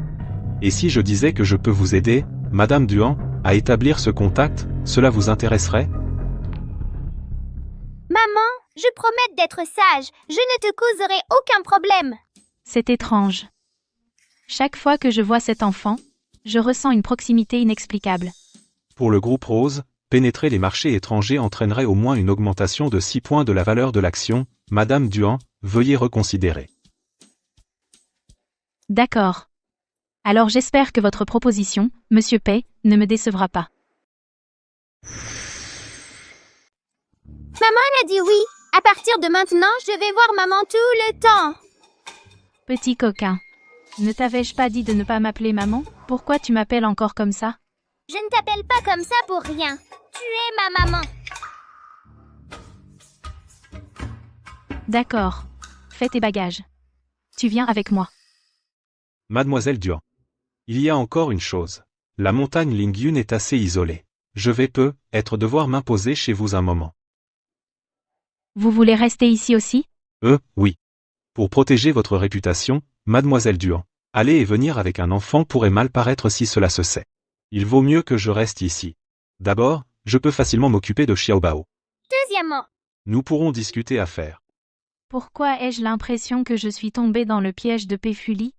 Et si je disais que je peux vous aider, Madame Duan, à établir ce contact, Cela vous intéresserait? Maman, je promets d'être sage. Je ne te causerai aucun problème. C'est étrange. Chaque fois que je vois cet enfant, je ressens une proximité inexplicable. Pour le groupe rose, pénétrer les marchés étrangers entraînerait au moins une augmentation de 6 points de la valeur de l'action. Madame Duhan, veuillez reconsidérer. D'accord. Alors j'espère que votre proposition, Monsieur Pei, ne me décevra pas. Maman a dit oui. À partir de maintenant, je vais voir maman tout le temps. Petit coquin. Ne t'avais-je pas dit de ne pas m'appeler maman? Pourquoi tu m'appelles encore comme ça? Je ne t'appelle pas comme ça pour rien. Tu es ma maman. D'accord. Fais tes bagages. Tu viens avec moi. Mademoiselle Duhan. Il y a encore une chose. La montagne Lingyun est assez isolée. Je vais devoir m'imposer chez vous un moment. Vous voulez rester ici aussi? Oui. Pour protéger votre réputation, Mademoiselle Duhan, aller et venir avec un enfant pourrait mal paraître si cela se sait. Il vaut mieux que je reste ici. D'abord, je peux facilement m'occuper de Xiaobao. Deuxièmement, Nous pourrons discuter affaires. Pourquoi ai-je l'impression que je suis tombée dans le piège de Péfuli?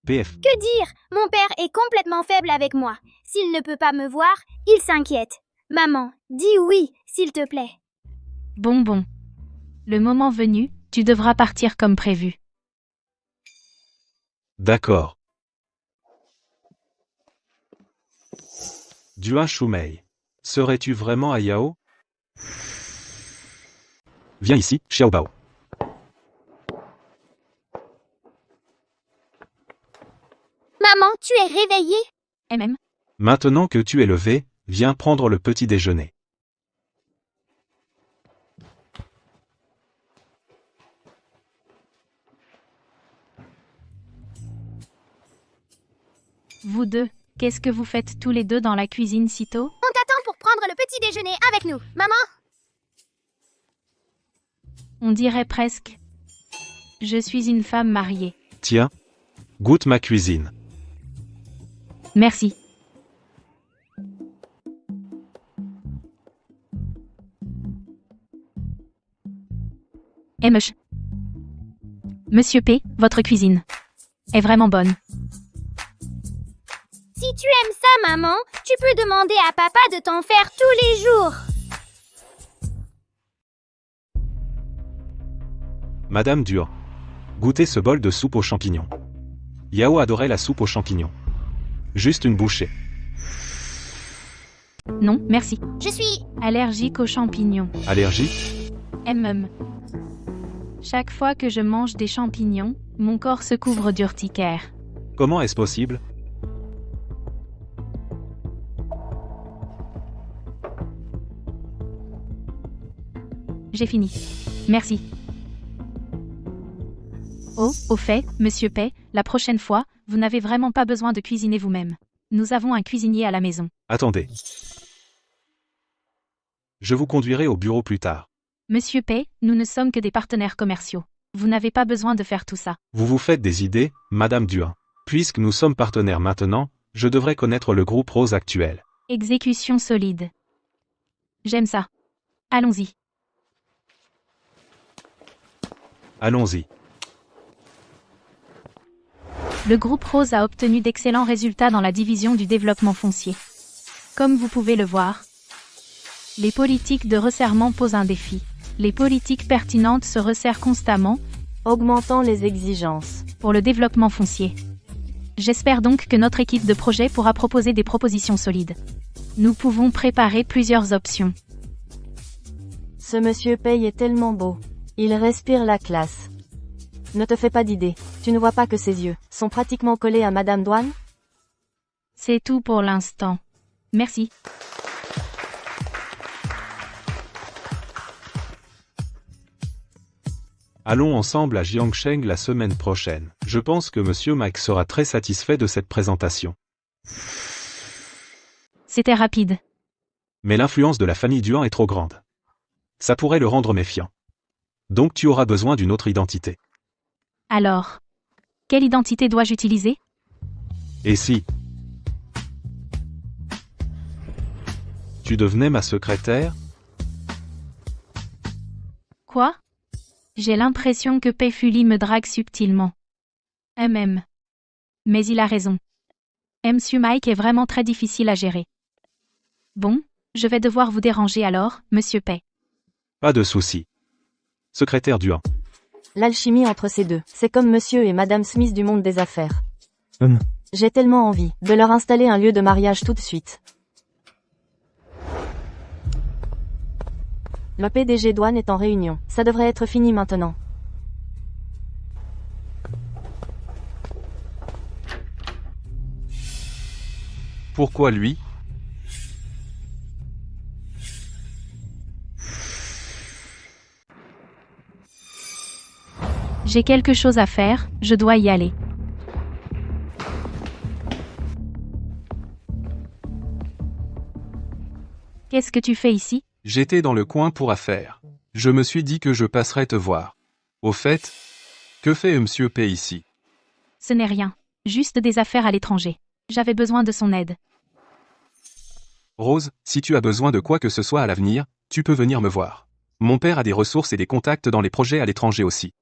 PF. que dire? Mon père est complètement faible avec moi. S'il ne peut pas me voir, il s'inquiète. Maman, dis oui, s'il te plaît. Bon. Le moment venu, tu devras partir comme prévu. D'accord. Duhan Shumei. Serais-tu vraiment à Yao? Viens ici, Xiaobao. Maman, tu es réveillée? MM. Maintenant que tu es levé, viens prendre le petit déjeuner. Vous deux, qu'est-ce que vous faites tous les deux dans la cuisine si tôt? On t'attend pour prendre le petit déjeuner avec nous. Maman? On dirait presque. Je suis une femme mariée. Tiens. Goûte ma cuisine. Merci. Monsieur P, votre cuisine est vraiment bonne. Si tu aimes ça, maman, tu peux demander à papa de t'en faire tous les jours. Madame Duhan. Goûtez ce bol de soupe aux champignons. Yao adorait la soupe aux champignons. Juste une bouchée. Non, merci. Je suis... Allergique aux champignons. Allergique? Chaque fois que je mange des champignons, mon corps se couvre d'urticaire. Comment est-ce possible? J'ai fini. Merci. Oh, au fait, Monsieur Pei, la prochaine fois, vous n'avez vraiment pas besoin de cuisiner vous-même. Nous avons un cuisinier à la maison. Attendez. Je vous conduirai au bureau plus tard. Monsieur Pei, nous ne sommes que des partenaires commerciaux. Vous n'avez pas besoin de faire tout ça. Vous vous faites des idées, Madame Duhan. Puisque nous sommes partenaires maintenant, je devrais connaître le groupe rose actuel. Exécution solide. J'aime ça. Allons-y. Allons-y. Le groupe Rose a obtenu d'excellents résultats dans la division du développement foncier. Comme vous pouvez le voir, les politiques de resserrement posent un défi. Les politiques pertinentes se resserrent constamment, augmentant les exigences. pour le développement foncier. J'espère donc que notre équipe de projet pourra proposer des propositions solides. Nous pouvons préparer plusieurs options. Ce monsieur Pei est tellement beau. Il respire la classe. Ne te fais pas d'idée. Tu ne vois pas que ses yeux sont pratiquement collés à Madame Duhan? C'est tout pour l'instant. Merci. Allons ensemble à Jiangsheng la semaine prochaine. Je pense que Monsieur Mike sera très satisfait de cette présentation. C'était rapide. Mais l'influence de la famille Duhan est trop grande. Ça pourrait le rendre méfiant. Donc tu auras besoin d'une autre identité. Alors, quelle identité dois-je utiliser? Et si Tu devenais ma secrétaire? Quoi? J'ai l'impression que Pefuli me drague subtilement. MM. Mais il a raison. Monsieur Mike est vraiment très difficile à gérer. Bon, je vais devoir vous déranger alors, Monsieur Pei. Pas de souci. Secrétaire Duan. L'alchimie entre ces deux, c'est comme monsieur et madame Smith du monde des affaires. Hum. J'ai tellement envie de leur installer un lieu de mariage tout de suite. Le PDG douane est en réunion. Ça devrait être fini maintenant. Pourquoi lui? J'ai quelque chose à faire, je dois y aller. Qu'est-ce que tu fais ici? J'étais dans le coin pour affaires. Je me suis dit que je passerais te voir. Au fait, que fait Monsieur P ici? Ce n'est rien. Juste des affaires à l'étranger. J'avais besoin de son aide. Rose, si tu as besoin de quoi que ce soit à l'avenir, tu peux venir me voir. Mon père a des ressources et des contacts dans les projets à l'étranger aussi.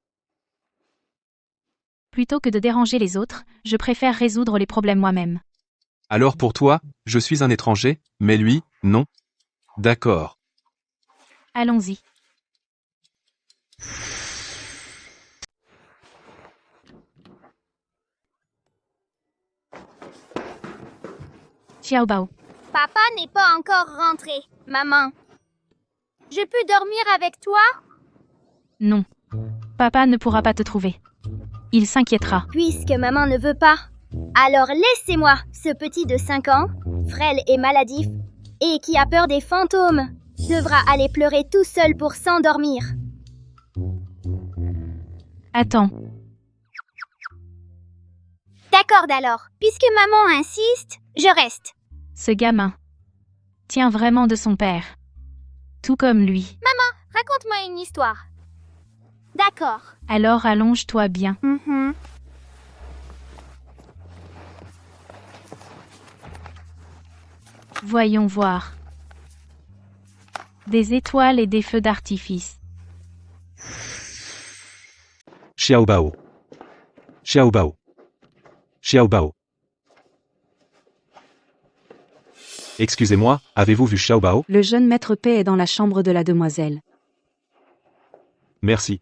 Plutôt que de déranger les autres, je préfère résoudre les problèmes moi-même. Alors pour toi, je suis un étranger, mais lui, non? D'accord. Allons-y. Xiaobao. Papa n'est pas encore rentré. Maman, je peux dormir avec toi? Non. Papa ne pourra pas te trouver. Il s'inquiétera. Puisque maman ne veut pas. Alors laissez-moi, ce petit de 5 ans, frêle et maladif, et qui a peur des fantômes, devra aller pleurer tout seul pour s'endormir. Attends. D'accord alors, puisque maman insiste, je reste. Ce gamin tient vraiment de son père. Tout comme lui. Raconte-moi une histoire. D'accord. Alors allonge-toi bien. Voyons voir. Des étoiles et des feux d'artifice. Xiaobao. Xiaobao. Xiaobao. Excusez-moi, avez-vous vu Xiaobao? Le jeune maître Pei est dans la chambre de la demoiselle. Merci.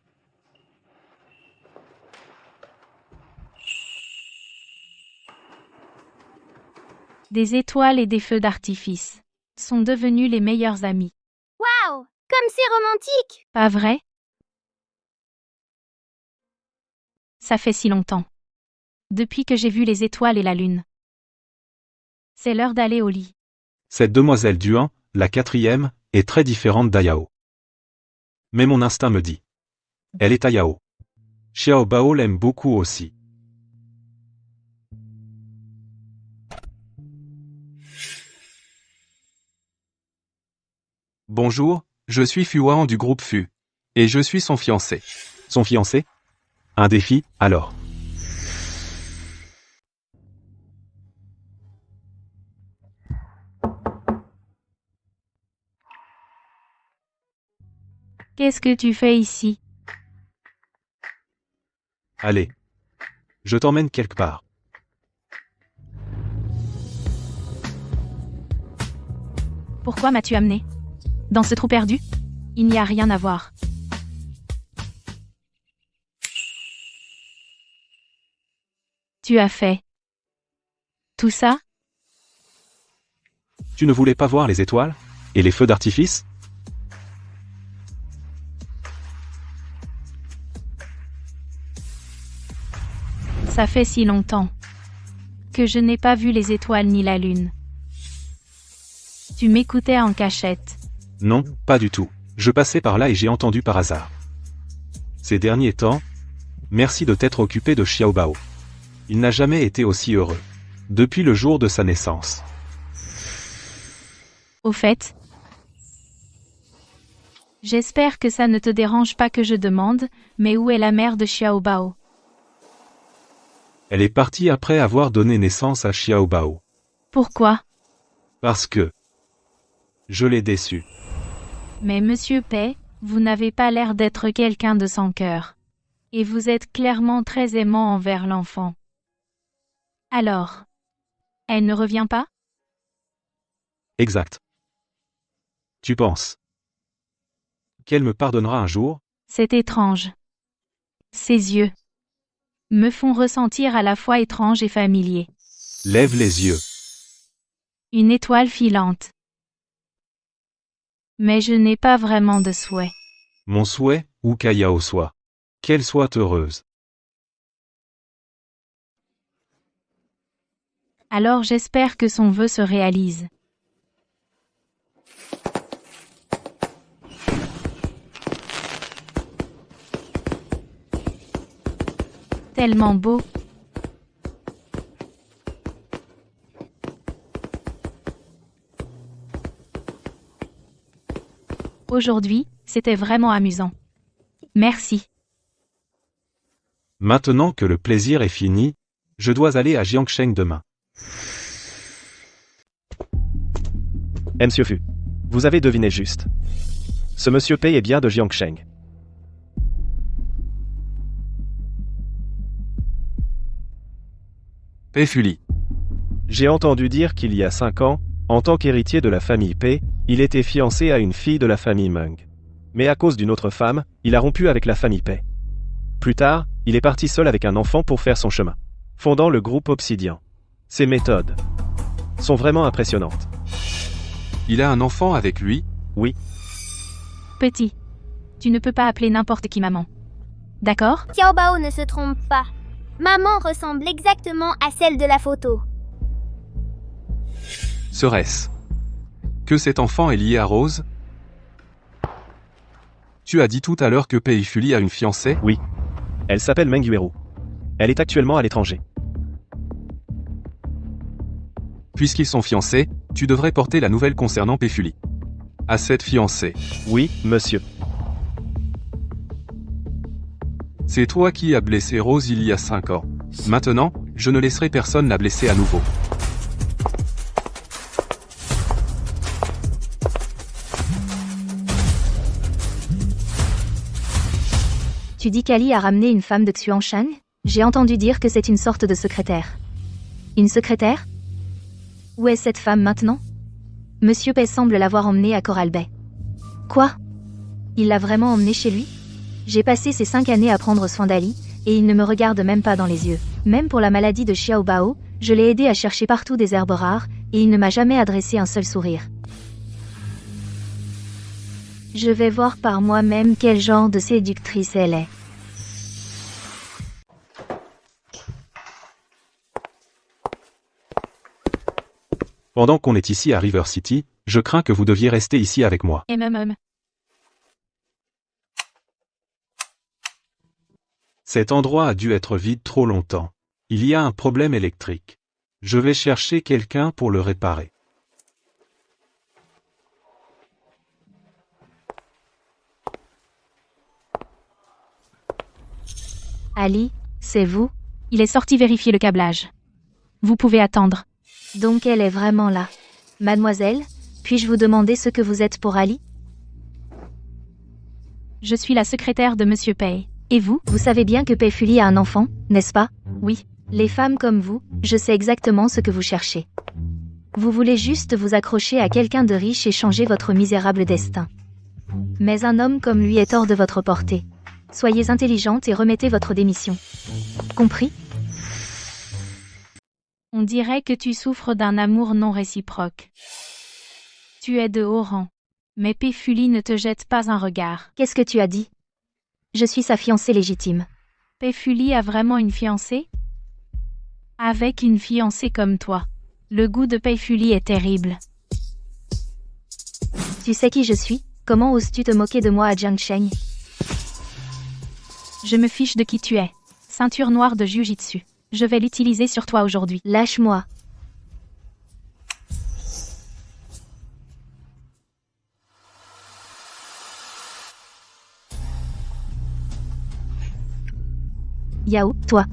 Des étoiles et des feux d'artifice sont devenus les meilleurs amis. Waouh, comme c'est romantique. Pas vrai? Ça fait si longtemps. Depuis que j'ai vu les étoiles et la lune. C'est l'heure d'aller au lit. Cette demoiselle Duan, la 4e, est très différente d'Ayao. Mais mon instinct me dit. Elle est Ayao. Xiaobao l'aime beaucoup aussi. Bonjour, je suis Fuan du groupe Fu. Et je suis son fiancé. Son fiancé? Un défi, alors. Qu'est-ce que tu fais ici? Allez. Je t'emmène quelque part. Pourquoi m'as-tu amené? Dans ce trou perdu? Il n'y a rien à voir. Tu as fait tout ça? Tu ne voulais pas voir les étoiles? Et les feux d'artifice? Ça fait si longtemps que je n'ai pas vu les étoiles ni la lune. Tu m'écoutais en cachette. Non, pas du tout. Je passais par là et j'ai entendu par hasard. Ces derniers temps, merci de t'être occupé de Xiaobao. Il n'a jamais été aussi heureux. Depuis le jour de sa naissance. Au fait, j'espère que ça ne te dérange pas que je demande, mais où est la mère de Xiaobao? Elle est partie après avoir donné naissance à Xiaobao. Pourquoi? Parce que Je l'ai déçu. Mais Monsieur Pei, vous n'avez pas l'air d'être quelqu'un de sans cœur. Et vous êtes clairement très aimant envers l'enfant. Alors, elle ne revient pas? Exact. Tu penses qu'elle me pardonnera un jour? C'est étrange. Ses yeux me font ressentir à la fois étrange et familier. Lève les yeux. Une étoile filante. Mais je n'ai pas vraiment de souhait. Mon souhait, ou Kayao soit. Qu'elle soit heureuse. Alors j'espère que son vœu se réalise. Tellement beau. Aujourd'hui, c'était vraiment amusant. Merci. Maintenant que le plaisir est fini, je dois aller à Jiangsheng demain. Monsieur Fu. Vous avez deviné juste. Ce monsieur Pei est bien de Jiangsheng. Pei Fuli. J'ai entendu dire qu'il y a 5 ans, en tant qu'héritier de la famille Pei, il était fiancé à une fille de la famille Meng. Mais à cause d'une autre femme, il a rompu avec la famille Pei. Plus tard, il est parti seul avec un enfant pour faire son chemin, fondant le groupe Obsidian. Ses méthodes sont vraiment impressionnantes. Il a un enfant avec lui? Oui. Petit. Tu ne peux pas appeler n'importe qui maman. D'accord? Xiaobao ne se trompe pas. Maman ressemble exactement à celle de la photo. Serait-ce que cet enfant est lié à Rose? Tu as dit tout à l'heure que Pei Fuli a une fiancée? Oui. Elle s'appelle Meng Yueru. Elle est actuellement à l'étranger. Puisqu'ils sont fiancés, tu devrais porter la nouvelle concernant Pei Fuli à cette fiancée. Oui, monsieur. C'est toi qui as blessé Rose il y a 5 ans. Maintenant, je ne laisserai personne la blesser à nouveau. Tu dis qu'Ali a ramené une femme de Xuanshan? J'ai entendu dire que c'est une sorte de secrétaire. Une secrétaire? Où est cette femme maintenant? Monsieur Pei semble l'avoir emmenée à Coral Bay. Quoi? Il l'a vraiment emmenée chez lui? J'ai passé ces 5 années à prendre soin d'Ali, et il ne me regarde même pas dans les yeux. Même pour la maladie de Xiaobao, je l'ai aidé à chercher partout des herbes rares, et il ne m'a jamais adressé un seul sourire. Je vais voir par moi-même quel genre de séductrice elle est. Pendant qu'on est ici à River City, je crains que vous deviez rester ici avec moi. Cet endroit a dû être vide trop longtemps. Il y a un problème électrique. Je vais chercher quelqu'un pour le réparer. Ali, c'est vous? Il est sorti vérifier le câblage. Vous pouvez attendre. Donc elle est vraiment là. Mademoiselle, puis-je vous demander ce que vous êtes pour Ali? Je suis la secrétaire de Monsieur Pei. Et vous? Vous savez bien que Pei Fuli a un enfant, n'est-ce pas? Oui. Les femmes comme vous, je sais exactement ce que vous cherchez. Vous voulez juste vous accrocher à quelqu'un de riche et changer votre misérable destin. Mais un homme comme lui est hors de votre portée. Soyez intelligente et remettez votre démission. Compris? On dirait que tu souffres d'un amour non réciproque. Tu es de haut rang. Mais Pei Fuli ne te jette pas un regard. Qu'est-ce que tu as dit? Je suis sa fiancée légitime. Pei Fuli a vraiment une fiancée? Avec une fiancée comme toi. Le goût de Pei Fuli est terrible. Tu sais qui je suis? Comment oses-tu te moquer de moi à Jiangsheng? Je me fiche de qui tu es. Ceinture noire de Jiu-Jitsu. Je vais l'utiliser sur toi aujourd'hui. Lâche-moi. Yao, toi.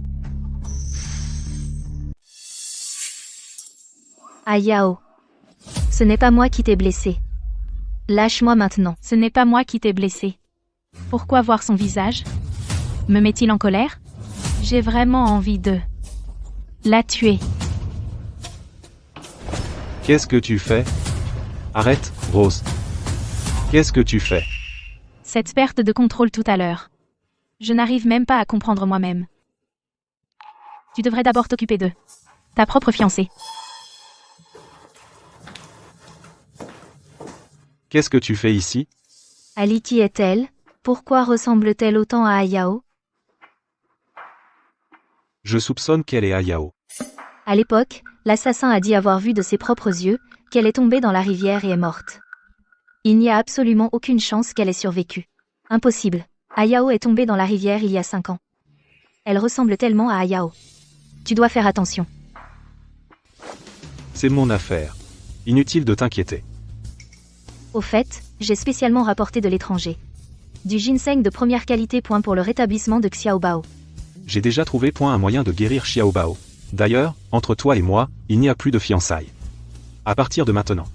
Ah Yao. Ce n'est pas moi qui t'ai blessé. Lâche-moi maintenant. Ce n'est pas moi qui t'ai blessé. Pourquoi voir son visage? Me met-il en colère? J'ai vraiment envie de la tuer. Qu'est-ce que tu fais? Arrête, Rose. Qu'est-ce que tu fais? Cette perte de contrôle tout à l'heure. Je n'arrive même pas à comprendre moi-même. Tu devrais d'abord t'occuper de ta propre fiancée. Qu'est-ce que tu fais ici? Ali, qui est-elle? Pourquoi ressemble-t-elle autant à Ayao? Je soupçonne qu'elle est Ayao. À l'époque, l'assassin a dit avoir vu de ses propres yeux qu'elle est tombée dans la rivière et est morte. Il n'y a absolument aucune chance qu'elle ait survécu. Impossible. Ayao est tombée dans la rivière il y a 5 ans. Elle ressemble tellement à Ayao. Tu dois faire attention. C'est mon affaire. Inutile de t'inquiéter. Au fait, j'ai spécialement rapporté de l'étranger. Du ginseng de première qualité. Pour le rétablissement de Xiaobao. J'ai déjà trouvé un moyen de guérir Xiaobao. D'ailleurs, entre toi et moi, il n'y a plus de fiançailles. À partir de maintenant.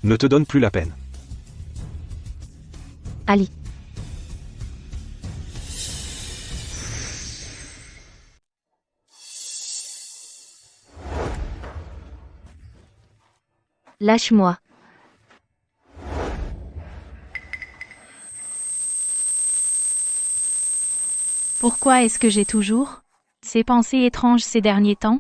Ne te donne plus la peine. Ali. Lâche-moi. Pourquoi est-ce que j'ai toujours ces pensées étranges ces derniers temps?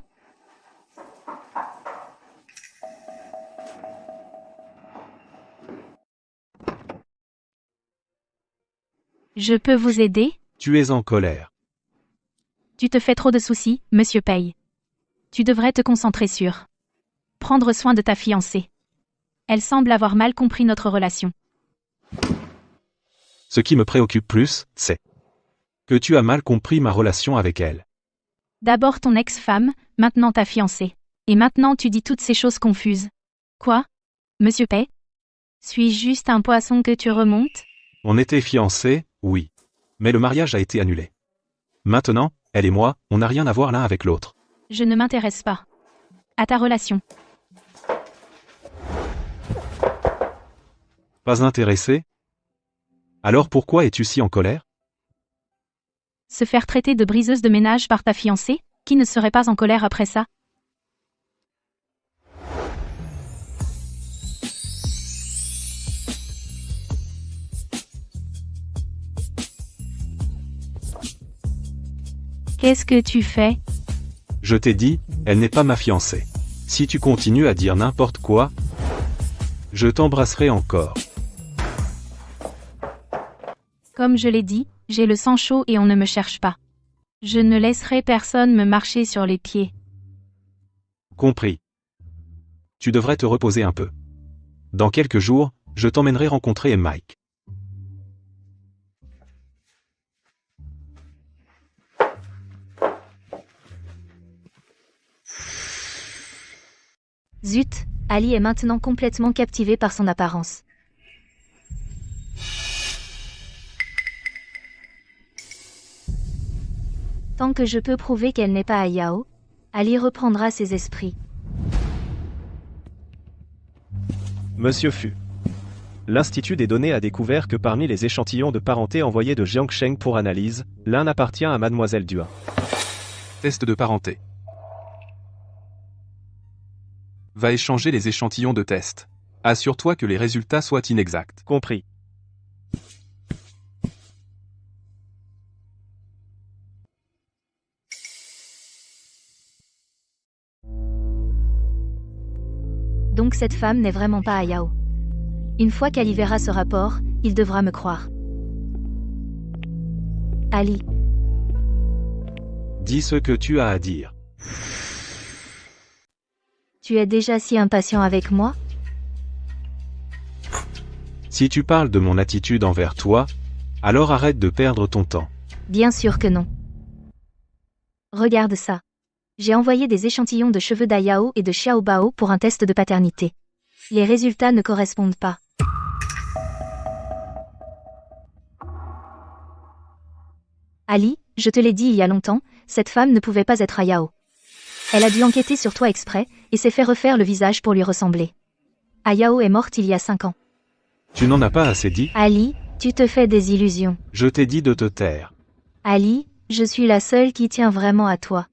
Je peux vous aider? Tu es en colère. Tu te fais trop de soucis, Monsieur Pei. Tu devrais te concentrer sur prendre soin de ta fiancée. Elle semble avoir mal compris notre relation. Ce qui me préoccupe plus, c'est que tu as mal compris ma relation avec elle. D'abord ton ex-femme, maintenant ta fiancée. Et maintenant tu dis toutes ces choses confuses. Quoi? Monsieur Pei? Suis-je juste un poisson que tu remontes? On était fiancés, oui. Mais le mariage a été annulé. Maintenant, elle et moi, on n'a rien à voir l'un avec l'autre. Je ne m'intéresse pas à ta relation. Pas intéressé? Alors pourquoi es-tu si en colère? Se faire traiter de briseuse de ménage par ta fiancée, qui ne serait pas en colère après ça? Qu'est-ce que tu fais? Je t'ai dit, elle n'est pas ma fiancée. Si tu continues à dire n'importe quoi, je t'embrasserai encore. Comme je l'ai dit, j'ai le sang chaud et on ne me cherche pas. Je ne laisserai personne me marcher sur les pieds. Compris. Tu devrais te reposer un peu. Dans quelques jours, je t'emmènerai rencontrer Mike. Zut, Ali est maintenant complètement captivé par son apparence. Tant que je peux prouver qu'elle n'est pas Ayao, Ali reprendra ses esprits. Monsieur Fu. L'Institut des données a découvert que parmi les échantillons de parenté envoyés de Jiangsheng pour analyse, l'un appartient à Mademoiselle Dua. Test de parenté. Va échanger les échantillons de test. Assure-toi que les résultats soient inexacts. Compris. Donc cette femme n'est vraiment pas Ayao. Une fois qu'Ali verra ce rapport, il devra me croire. Ali. Dis ce que tu as à dire. Tu es déjà si impatient avec moi? Si tu parles de mon attitude envers toi, alors arrête de perdre ton temps. Bien sûr que non. Regarde ça. J'ai envoyé des échantillons de cheveux d'Ayao et de Xiaobao pour un test de paternité. Les résultats ne correspondent pas. Ali, je te l'ai dit il y a longtemps, cette femme ne pouvait pas être Ayao. Elle a dû enquêter sur toi exprès, et s'est fait refaire le visage pour lui ressembler. Ayao est morte il y a 5 ans. Tu n'en as pas assez dit? Ali, tu te fais des illusions. Je t'ai dit de te taire. Ali, je suis la seule qui tient vraiment à toi.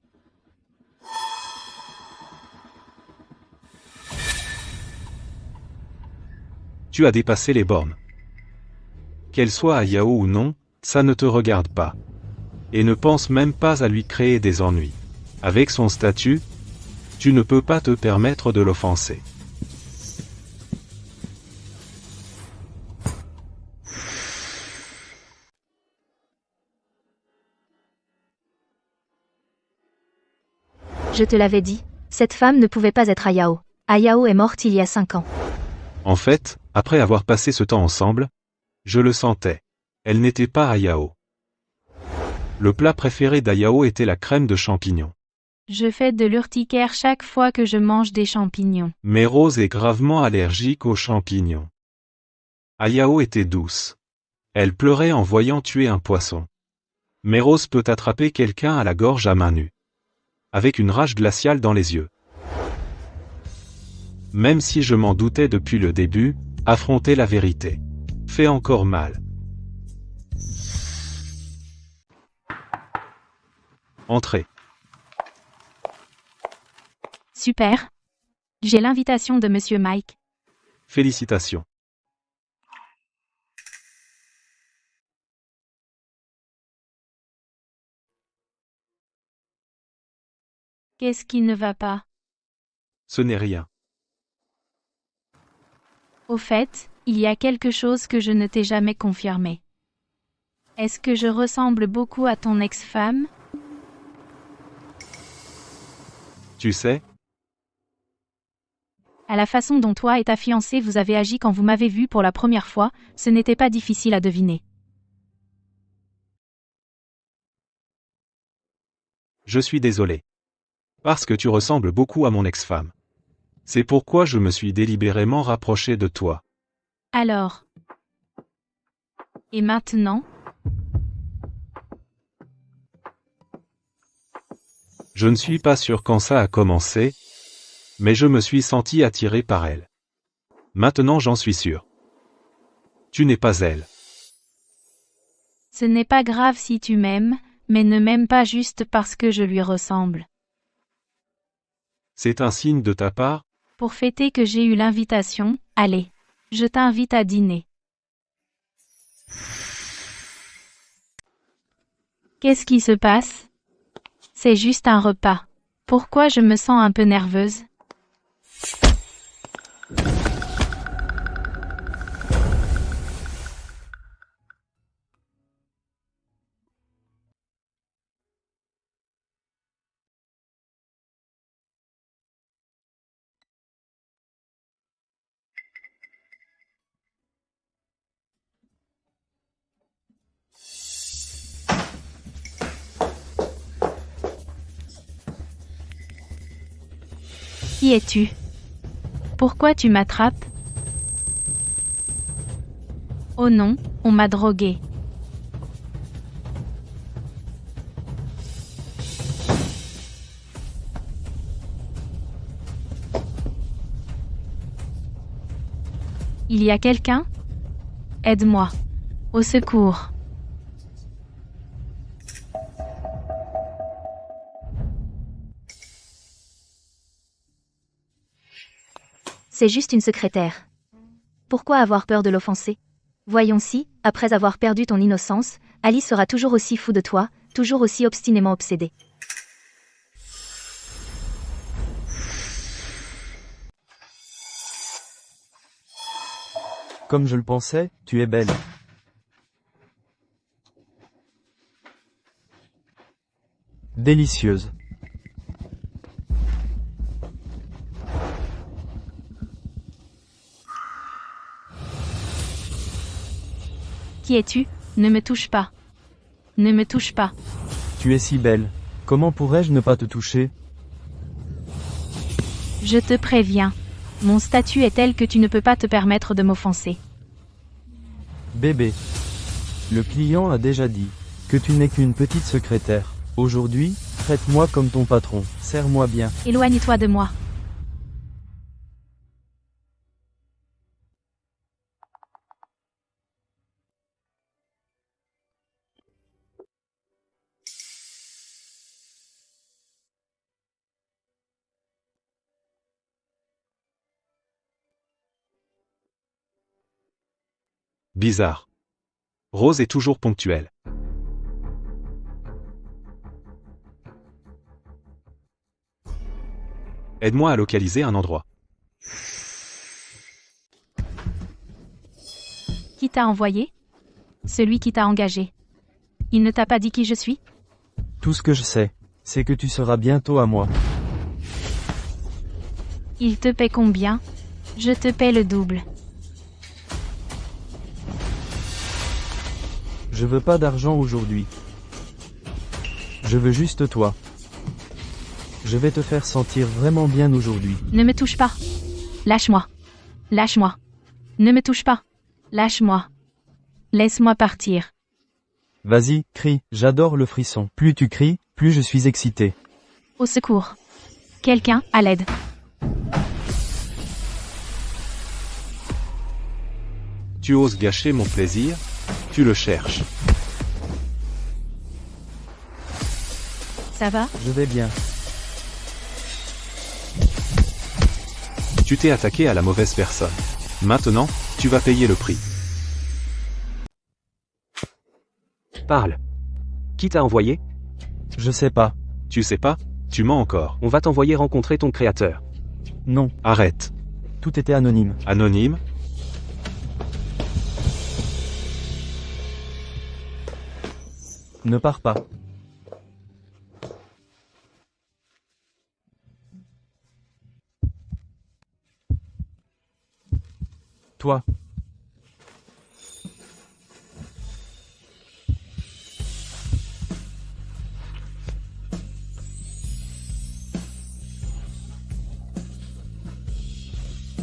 Tu as dépassé les bornes. Qu'elle soit à Yao ou non, ça ne te regarde pas. Et ne pense même pas à lui créer des ennuis. Avec son statut, tu ne peux pas te permettre de l'offenser. Je te l'avais dit, cette femme ne pouvait pas être Ayao. Ayao est morte il y a 5 ans. En fait, après avoir passé ce temps ensemble, je le sentais. Elle n'était pas Ayao. Le plat préféré d'Ayao était la crème de champignons. Je fais de l'urticaire chaque fois que je mange des champignons. Mais Rose est gravement allergique aux champignons. Ayao était douce. Elle pleurait en voyant tuer un poisson. Mais Rose peut attraper quelqu'un à la gorge à main nue. Avec une rage glaciale dans les yeux. Même si je m'en doutais depuis le début, affronter la vérité fait encore mal. Entrez. Super. J'ai l'invitation de Monsieur Mike. Félicitations. Qu'est-ce qui ne va pas? Ce n'est rien. Au fait, il y a quelque chose que je ne t'ai jamais confirmé. Est-ce que je ressemble beaucoup à ton ex-femme? Tu sais, À la façon dont toi et ta fiancée vous avez agi quand vous m'avez vu pour la première fois, ce n'était pas difficile à deviner. je suis désolé. Parce que tu ressembles beaucoup à mon ex-femme. C'est pourquoi je me suis délibérément rapproché de toi. Alors. Et maintenant? Je ne suis pas sûr quand ça a commencé, mais je me suis senti attiré par elle. Maintenant j'en suis sûr. Tu n'es pas elle. Ce n'est pas grave si tu m'aimes, mais ne m'aime pas juste parce que je lui ressemble. C'est un signe de ta part? Pour fêter que j'ai eu l'invitation, allez, je t'invite à dîner. Qu'est-ce qui se passe? C'est juste un repas. Pourquoi je me sens un peu nerveuse? Qui es-tu? Pourquoi tu m'attrapes? Oh non, on m'a drogué. Il y a quelqu'un? Aide-moi. Au secours. C'est juste une secrétaire. Pourquoi avoir peur de l'offenser? Voyons si, après avoir perdu ton innocence, Alice sera toujours aussi fou de toi, toujours aussi obstinément obsédée. Comme je le pensais, tu es belle. Délicieuse. Qui es-tu? Ne me touche pas. Ne me touche pas. Tu es si belle. Comment pourrais-je ne pas te toucher? Je te préviens. Mon statut est tel que tu ne peux pas te permettre de m'offenser. Bébé. Le client a déjà dit que tu n'es qu'une petite secrétaire. Aujourd'hui, traite-moi comme ton patron. Serre-moi bien. Éloigne-toi de moi. Bizarre. Rose est toujours ponctuelle. Aide-moi à localiser un endroit. Qui t'a envoyé? Celui qui t'a engagé. Il ne t'a pas dit qui je suis? Tout ce que je sais, c'est que tu seras bientôt à moi. Il te paie combien? Je te paie le double. Je veux pas d'argent aujourd'hui. Je veux juste toi. Je vais te faire sentir vraiment bien aujourd'hui. Ne me touche pas. Lâche-moi. Lâche-moi. Ne me touche pas. Lâche-moi. Laisse-moi partir. Vas-y, crie, j'adore le frisson. Plus tu cries, plus je suis excité. Au secours. Quelqu'un, à l'aide. Tu oses gâcher mon plaisir? Tu le cherches. Ça va? Je vais bien. Tu t'es attaqué à la mauvaise personne. Maintenant, tu vas payer le prix. Parle. Qui t'a envoyé? Je sais pas. Tu sais pas? Tu mens encore. On va t'envoyer rencontrer ton créateur. Non, Arrête. tout était anonyme. Anonyme? Ne pars pas. Toi.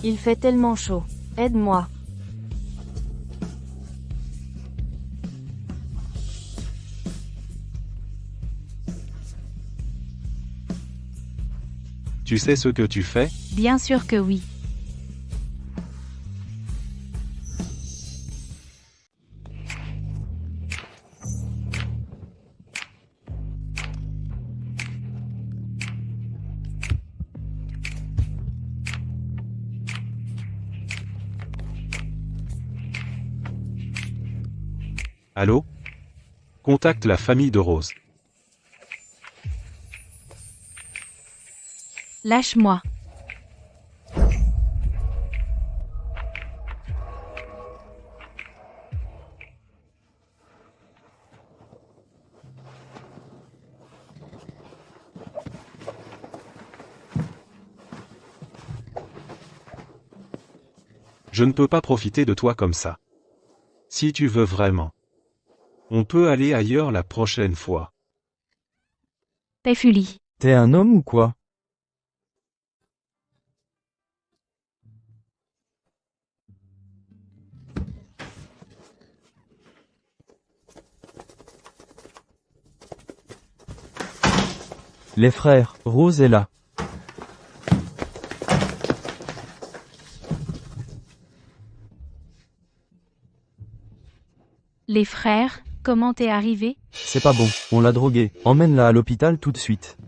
Il fait tellement chaud. Aide-moi. Tu sais ce que tu fais? Bien sûr que oui. Allô? Contacte la famille de Rose. Lâche-moi. Je ne peux pas profiter de toi comme ça. Si tu veux vraiment. On peut aller ailleurs la prochaine fois. Péfuli. T'es un homme ou quoi? Les frères, Rose est là. Les frères, comment t'es arrivé? C'est pas bon, on l'a droguée. Emmène-la à l'hôpital tout de suite.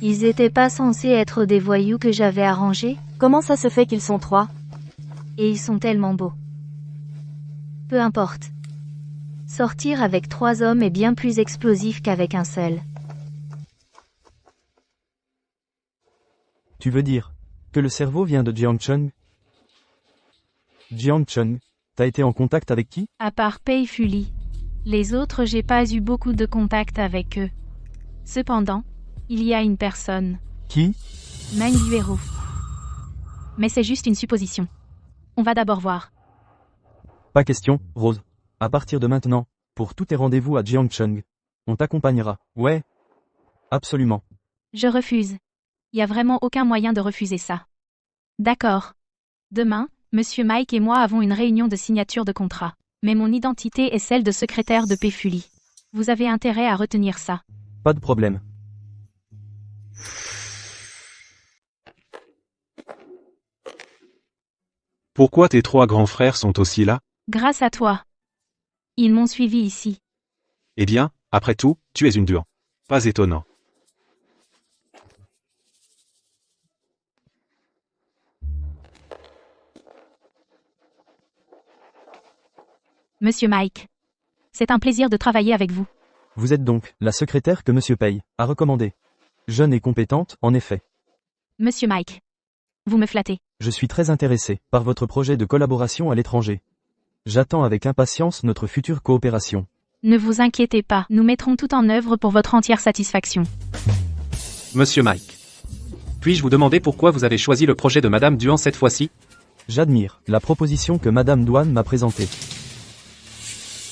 Ils étaient pas censés être des voyous que j'avais arrangés? Comment ça se fait qu'ils sont 3? Et ils sont tellement beaux. Peu importe. Sortir avec 3 hommes est bien plus explosif qu'avec un seul. Tu veux dire que le cerveau vient de Jiang Cheng? Jiang Cheng, t'as été en contact avec qui? À part Péfuli. Les autres, j'ai pas eu beaucoup de contact avec eux. Cependant, il y a une personne. Qui? Meng Yuero. Mais c'est juste une supposition. On va d'abord voir. Pas question, Rose. À partir de maintenant, pour tous tes rendez-vous à Jiangcheng, on t'accompagnera. Ouais. Absolument. Je refuse. Y a vraiment aucun moyen de refuser ça. D'accord. Demain, Monsieur Mike et moi avons une réunion de signature de contrat. Mais mon identité est celle de secrétaire de Péfuli. Vous avez intérêt à retenir ça. Pas de problème. Pourquoi tes 3 grands frères sont aussi là? Grâce à toi. Ils m'ont suivi ici. Eh bien, après tout, tu es une dure. Pas étonnant. Monsieur Mike. C'est un plaisir de travailler avec vous. Vous êtes donc la secrétaire que Monsieur Pay a recommandée. Jeune et compétente, en effet. Monsieur Mike. Vous me flattez. Je suis très intéressé par votre projet de collaboration à l'étranger. J'attends avec impatience notre future coopération. Ne vous inquiétez pas, nous mettrons tout en œuvre pour votre entière satisfaction. Monsieur Mike. Puis-je vous demander pourquoi vous avez choisi le projet de Madame Duhan cette fois-ci? J'admire la proposition que Madame Douane m'a présentée.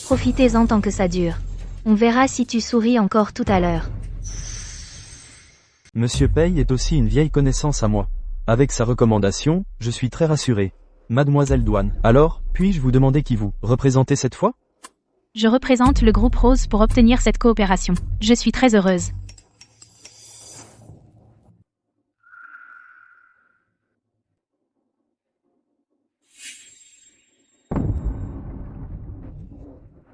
Profitez-en tant que ça dure. On verra si tu souris encore tout à l'heure. Monsieur Pay est aussi une vieille connaissance à moi. Avec sa recommandation, je suis très rassuré. Mademoiselle Douane, alors, puis-je vous demander qui vous représentez cette fois? Je représente le groupe Rose pour obtenir cette coopération. Je suis très heureuse.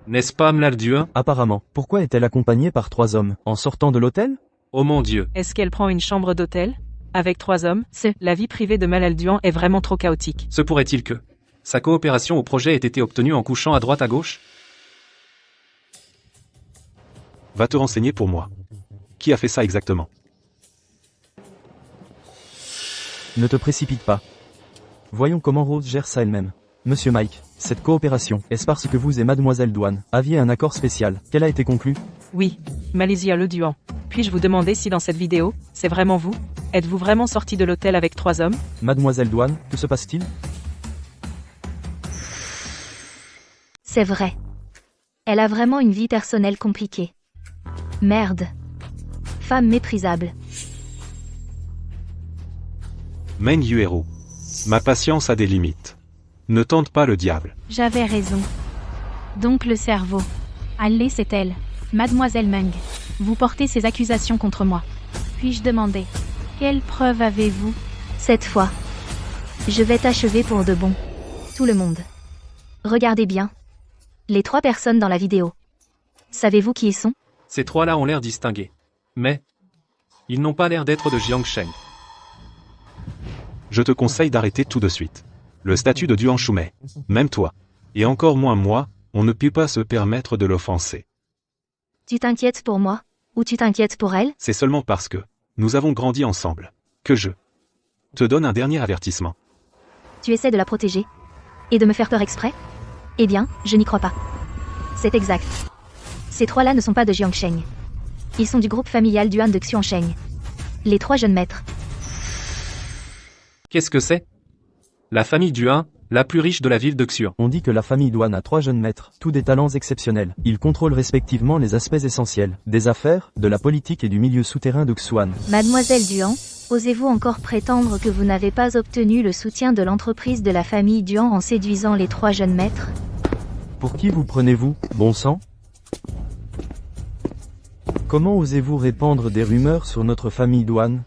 N'est-ce pas Madame Duhan? Apparemment. Pourquoi est-elle accompagnée par 3 hommes, en sortant de l'hôtel? Oh mon Dieu. Est-ce qu'elle prend une chambre d'hôtel? Avec 3 hommes? La vie privée de Madame Duhan est vraiment trop chaotique. Se pourrait-il que sa coopération au projet ait été obtenue en couchant à droite à gauche? Va te renseigner pour moi. Qui a fait ça exactement? Ne te précipite pas. Voyons comment Rose gère ça elle-même. Monsieur Mike, cette coopération, est-ce parce que vous et Mademoiselle Douane aviez un accord spécial qu'elle a été conclue? Oui, Malaysia Le Duhan. Puis-je vous demander si dans cette vidéo, c'est vraiment vous? Êtes-vous vraiment sorti de l'hôtel avec 3 hommes? Mademoiselle Douane, que se passe-t-il? C'est vrai. Elle a vraiment une vie personnelle compliquée. Merde. Femme méprisable. Meng Yuero. Ma patience a des limites. Ne tente pas le diable. J'avais raison. Donc le cerveau. Allez, c'est elle. Mademoiselle Meng. Vous portez ces accusations contre moi. Puis-je demander, quelles preuves avez-vous? Cette fois, je vais t'achever pour de bon. Tout le monde. Regardez bien. Les 3 personnes dans la vidéo. Savez-vous qui ils sont? Ces 3-là ont l'air distingués. Mais ils n'ont pas l'air d'être de Jiangsheng. Je te conseille d'arrêter tout de suite. Le statut de Duan Shumei, même toi, et encore moins moi, on ne peut pas se permettre de l'offenser. Tu t'inquiètes pour moi, ou tu t'inquiètes pour elle? C'est seulement parce que nous avons grandi ensemble que je te donne un dernier avertissement. Tu essaies de la protéger? Et de me faire peur exprès? Eh bien, je n'y crois pas. C'est exact. Ces 3-là ne sont pas de Jiangsheng. Ils sont du groupe familial Duan de Xuansheng. Les 3 jeunes maîtres. Qu'est-ce que c'est? La famille Duhan, la plus riche de la ville de Xuan. On dit que la famille Douane a 3 jeunes maîtres, tous des talents exceptionnels. Ils contrôlent respectivement les aspects essentiels, des affaires, de la politique et du milieu souterrain de Xuan. Mademoiselle Duhan, osez-vous encore prétendre que vous n'avez pas obtenu le soutien de l'entreprise de la famille Duhan en séduisant les 3 jeunes maîtres? Pour qui vous prenez-vous, bon sang? Comment osez-vous répandre des rumeurs sur notre famille Douane?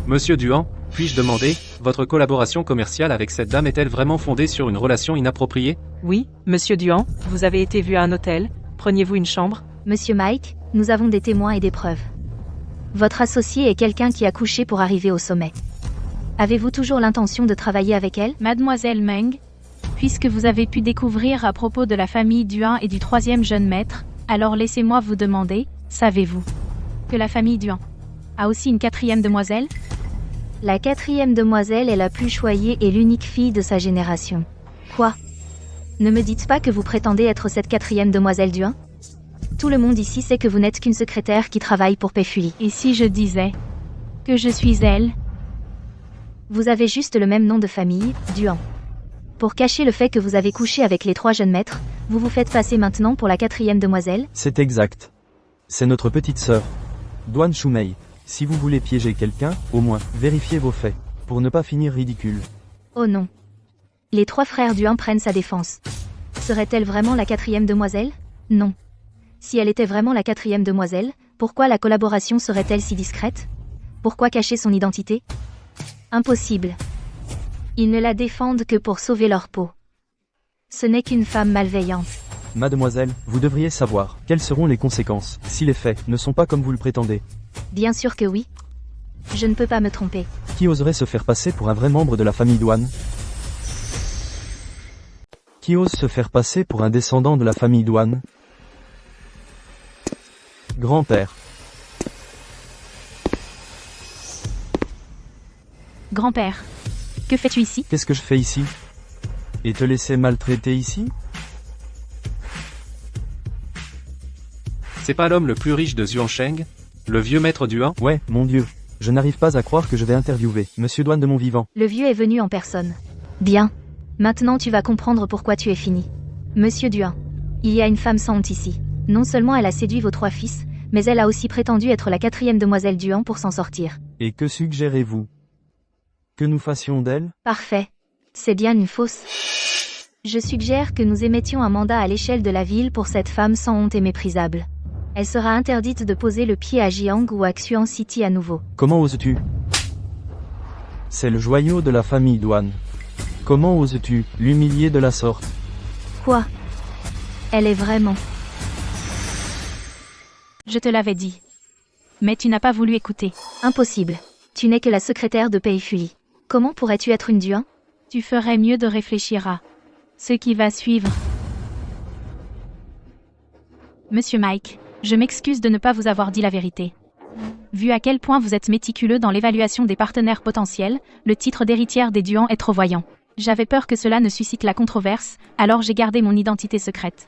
Monsieur Duhan, puis-je demander, votre collaboration commerciale avec cette dame est-elle vraiment fondée sur une relation inappropriée? Oui, Monsieur Duhan, vous avez été vu à un hôtel. Preniez-vous une chambre? Monsieur Mike, nous avons des témoins et des preuves. Votre associé est quelqu'un qui a couché pour arriver au sommet. Avez-vous toujours l'intention de travailler avec elle? Mademoiselle Meng, puisque vous avez pu découvrir à propos de la famille Duhan et du 3e jeune maître, alors laissez-moi vous demander, savez-vous que la famille Duhan a aussi une 4e demoiselle? La 4e demoiselle est la plus choyée et l'unique fille de sa génération. Quoi? Ne me dites pas que vous prétendez être cette 4e demoiselle Duhan? Tout le monde ici sait que vous n'êtes qu'une secrétaire qui travaille pour Pefuli. Et si je disais que je suis elle? Vous avez juste le même nom de famille, Duhan. Pour cacher le fait que vous avez couché avec les 3 jeunes maîtres, vous vous faites passer maintenant pour la 4e demoiselle? C'est exact. C'est notre petite sœur. Duan Shumei. Si vous voulez piéger quelqu'un, au moins, vérifiez vos faits, pour ne pas finir ridicule. Oh non. Les 3 frères Duhan prennent sa défense. Serait-elle vraiment la 4e demoiselle? Non. Si elle était vraiment la 4e demoiselle, pourquoi la collaboration serait-elle si discrète? Pourquoi cacher son identité? Impossible. Ils ne la défendent que pour sauver leur peau. Ce n'est qu'une femme malveillante. Mademoiselle, vous devriez savoir, quelles seront les conséquences, si les faits ne sont pas comme vous le prétendez. Bien sûr que oui. Je ne peux pas me tromper. Qui oserait se faire passer pour un vrai membre de la famille Douane? Qui ose se faire passer pour un descendant de la famille Duan? Grand-père. Grand-père. Que fais-tu ici? Qu'est-ce que je fais ici? Et te laisser maltraiter ici? C'est pas l'homme le plus riche de Xuansheng? Le vieux maître Duan? Ouais, mon Dieu. Je n'arrive pas à croire que je vais interviewer Monsieur Duan de mon vivant. Le vieux est venu en personne. Bien. Maintenant tu vas comprendre pourquoi tu es fini. Monsieur Duan. Il y a une femme sans honte ici. Non seulement elle a séduit vos 3 fils, mais elle a aussi prétendu être la 4e demoiselle Duan pour s'en sortir. Et que suggérez-vous? Que nous fassions d'elle? Parfait. C'est bien une fausse. Je suggère que nous émettions un mandat à l'échelle de la ville pour cette femme sans honte et méprisable. Elle sera interdite de poser le pied à Jiang ou à Xuan City à nouveau. Comment oses-tu? C'est le joyau de la famille Duan. Comment oses-tu l'humilier de la sorte? Quoi? Elle est vraiment... Je te l'avais dit. Mais tu n'as pas voulu écouter. Impossible. Tu n'es que la secrétaire de Pei Fuli. Comment pourrais-tu être une Duan? Tu ferais mieux de réfléchir à ce qui va suivre. Monsieur Mike, je m'excuse de ne pas vous avoir dit la vérité. Vu à quel point vous êtes méticuleux dans l'évaluation des partenaires potentiels, le titre d'héritière des Duan est trop voyant. J'avais peur que cela ne suscite la controverse, alors j'ai gardé mon identité secrète.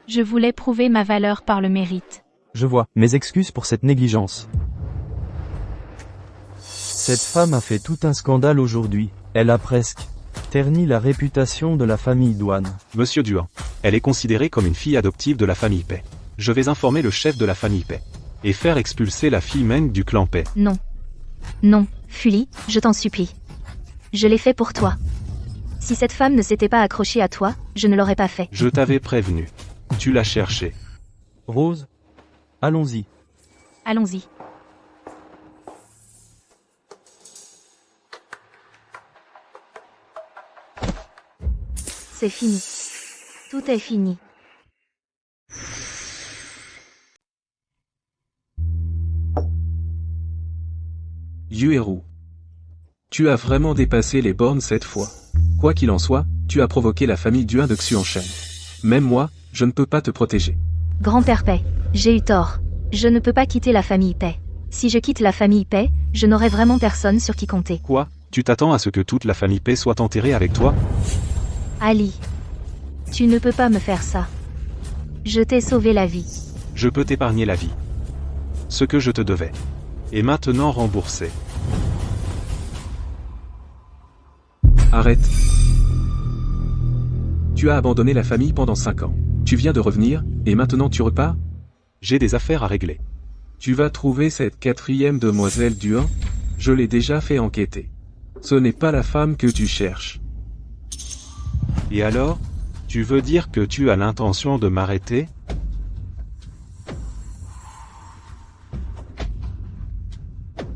Je voulais prouver ma valeur par le mérite. Je vois. Mes excuses pour cette négligence. Cette femme a fait tout un scandale aujourd'hui. Elle a presque terni la réputation de la famille Duan. Monsieur Duan. Elle est considérée comme une fille adoptive de la famille Pei. Je vais informer le chef de la famille Pei. Et faire expulser la fille Meng du clan Pei. Non. Non, Fuli, je t'en supplie. Je l'ai fait pour toi. Si cette femme ne s'était pas accrochée à toi, je ne l'aurais pas fait. Je t'avais prévenu. Tu l'as cherchée. Rose? Allons-y. Allons-y. C'est fini. Tout est fini. Yueru. Tu as vraiment dépassé les bornes cette fois. Quoi qu'il en soit, tu as provoqué la famille Duan de Xuansheng. Même moi, je ne peux pas te protéger. Grand-père Pei, j'ai eu tort. Je ne peux pas quitter la famille Pei. Si je quitte la famille Pei, je n'aurai vraiment personne sur qui compter. Quoi? Tu t'attends à ce que toute la famille Pei soit enterrée avec toi? Ali. Tu ne peux pas me faire ça. Je t'ai sauvé la vie. Je peux t'épargner la vie. Ce que je te devais. Et maintenant remboursé. Arrête. Tu as abandonné la famille pendant 5 ans. Tu viens de revenir, et maintenant tu repars? J'ai des affaires à régler. Tu vas trouver cette 4e demoiselle Duan? Je l'ai déjà fait enquêter. Ce n'est pas la femme que tu cherches. Et alors? Tu veux dire que tu as l'intention de m'arrêter?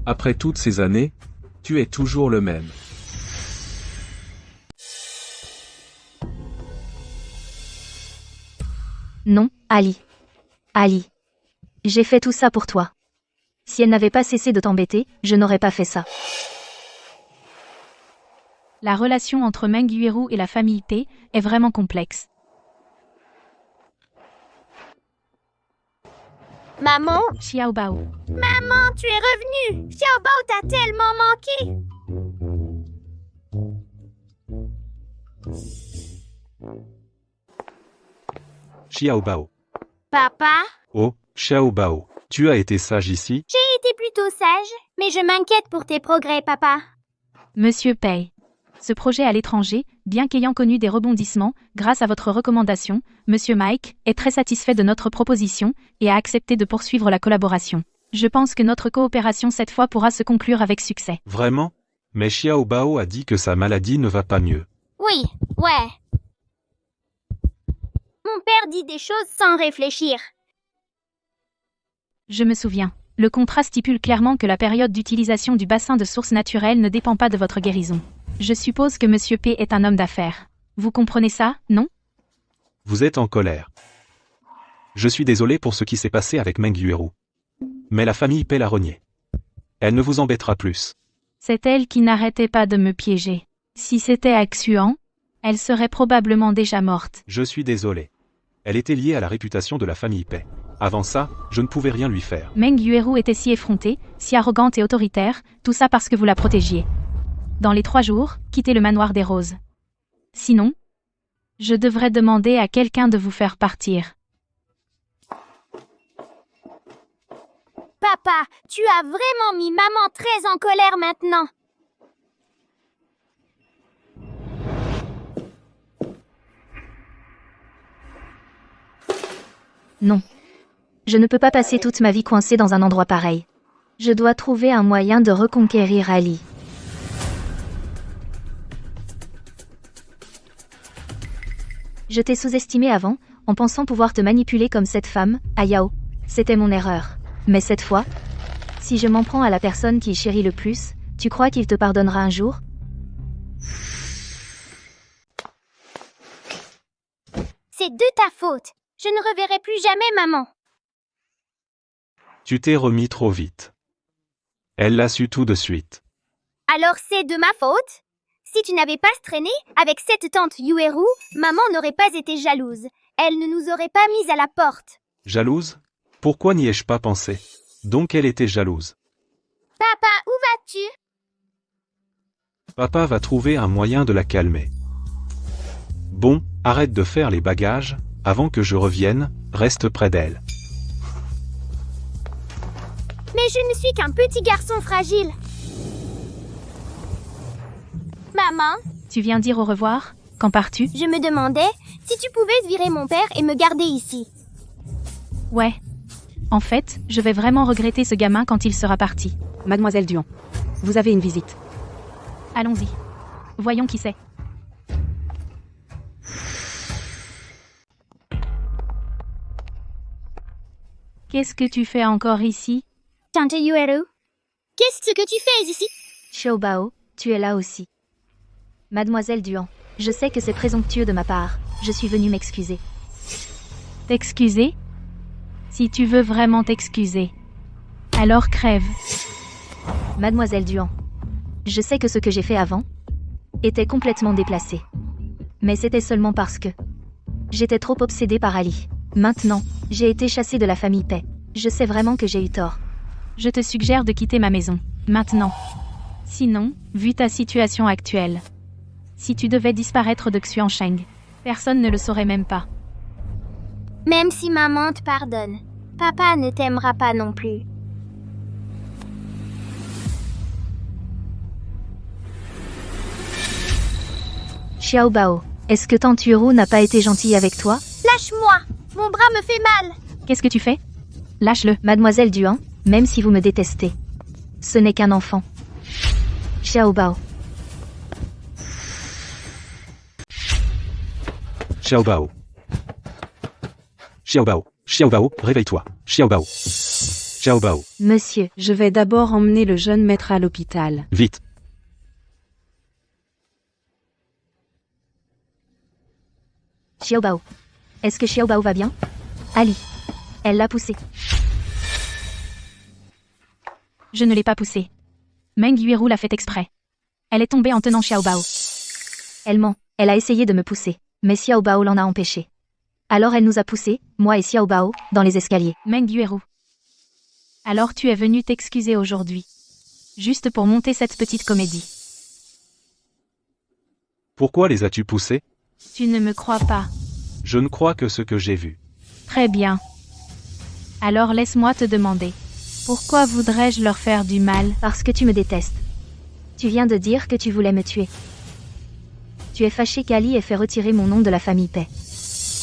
Après toutes ces années, tu es toujours le même. Non, Ali. Ali. J'ai fait tout ça pour toi. Si elle n'avait pas cessé de t'embêter, je n'aurais pas fait ça. La relation entre Meng Yueru et la famille Pei est vraiment complexe. Maman? Xiao Bao. Maman, tu es revenue! Xiao Bao t'a tellement manqué! Xiao Bao. Papa? Oh, Xiao Bao. Tu as été sage ici? J'ai été plutôt sage, mais je m'inquiète pour tes progrès, papa. Monsieur Pei. Ce projet à l'étranger, bien qu'ayant connu des rebondissements, grâce à votre recommandation, Monsieur Mike est très satisfait de notre proposition et a accepté de poursuivre la collaboration. Je pense que notre coopération cette fois pourra se conclure avec succès. Vraiment? Mais Xiao Bao a dit que sa maladie ne va pas mieux. Oui, ouais. Mon père dit des choses sans réfléchir. Je me souviens. Le contrat stipule clairement que la période d'utilisation du bassin de sources naturelles ne dépend pas de votre guérison. Je suppose que Monsieur P est un homme d'affaires. Vous comprenez ça, non? Vous êtes en colère. Je suis désolé pour ce qui s'est passé avec Meng Yueru. Mais la famille Pei l'a renié. Elle ne vous embêtera plus. C'est elle qui n'arrêtait pas de me piéger. Si c'était à Xuan, Elle serait probablement déjà morte. Je suis désolé. Elle était liée à la réputation de la famille Pei. Avant ça, je ne pouvais rien lui faire. Meng Yueru était si effrontée, si arrogante et autoritaire, tout ça parce que vous la protégiez. Dans les 3 jours, quittez le manoir des roses. Sinon, je devrais demander à quelqu'un de vous faire partir. Papa, tu as vraiment mis maman très en colère maintenant. Non. Je ne peux pas passer toute ma vie coincée dans un endroit pareil. Je dois trouver un moyen de reconquérir Ali. Je t'ai sous-estimé avant, en pensant pouvoir te manipuler comme cette femme, Ayao. C'était mon erreur. Mais cette fois, si je m'en prends à la personne qui chérit le plus, tu crois qu'il te pardonnera un jour? C'est de ta faute. Je ne reverrai plus jamais maman. Tu t'es remis trop vite. Elle l'a su tout de suite. Alors c'est de ma faute? Si tu n'avais pas traîné avec cette tante Yueru, maman n'aurait pas été jalouse. Elle ne nous aurait pas mis à la porte. Jalouse? Pourquoi n'y ai-je pas pensé? Donc elle était jalouse. Papa, où vas-tu? Papa va trouver un moyen de la calmer. Bon, arrête de faire les bagages, avant que je revienne, reste près d'elle. Mais je ne suis qu'un petit garçon fragile. Maman, Tu viens dire au revoir? Quand pars-tu? je me demandais si tu pouvais virer mon père et me garder ici. Ouais. En fait, je vais vraiment regretter ce gamin quand il sera parti. Mademoiselle Duan, vous avez une visite. Allons-y. Voyons qui c'est. Qu'est-ce que tu fais encore ici? Tante Yueru, qu'est-ce que tu fais ici? Xiaobao, tu es là aussi. Mademoiselle Duan, je sais que c'est présomptueux de ma part. Je suis venue m'excuser. T'excuser? Si tu veux vraiment t'excuser. Alors crève. Mademoiselle Duan, je sais que ce que j'ai fait avant était complètement déplacé. Mais c'était seulement parce que j'étais trop obsédée par Ali. Maintenant, j'ai été chassée de la famille Pei. Je sais vraiment que j'ai eu tort. Je te suggère de quitter ma maison. Maintenant. Sinon, vu ta situation actuelle. Si tu devais disparaître de Xuansheng, personne ne le saurait même pas. Même si maman te pardonne, papa ne t'aimera pas non plus. Xiaobao, est-ce que tante Yueru n'a pas été gentille avec toi? Lâche-moi, mon bras me fait mal. Qu'est-ce que tu fais? Lâche-le. Mademoiselle Duan, même si vous me détestez, ce n'est qu'un enfant. Xiaobao. Xiaobao. Xiaobao. Xiaobao, réveille-toi. Xiaobao. Xiaobao. Monsieur, Je vais d'abord emmener le jeune maître à l'hôpital. Vite. Xiaobao. Est-ce que Xiaobao va bien? Ali. Elle l'a poussé. Je ne l'ai pas poussé. Meng Yueru l'a fait exprès. Elle est tombée en tenant Xiaobao. Elle ment. Elle a essayé de me pousser. Mais Xiaobao l'en a empêché. Alors elle nous a poussés, moi et Xiaobao, dans les escaliers. Meng Yueru. Alors tu es venu t'excuser aujourd'hui. Juste pour monter cette petite comédie. Pourquoi les as-tu poussés? Tu ne me crois pas. Je ne crois que ce que j'ai vu. Très bien. Alors laisse-moi te demander. Pourquoi voudrais-je leur faire du mal? Parce que tu me détestes. Tu viens de dire que tu voulais me tuer. Tu es fâché qu'Ali ait fait retirer mon nom de la famille Pei.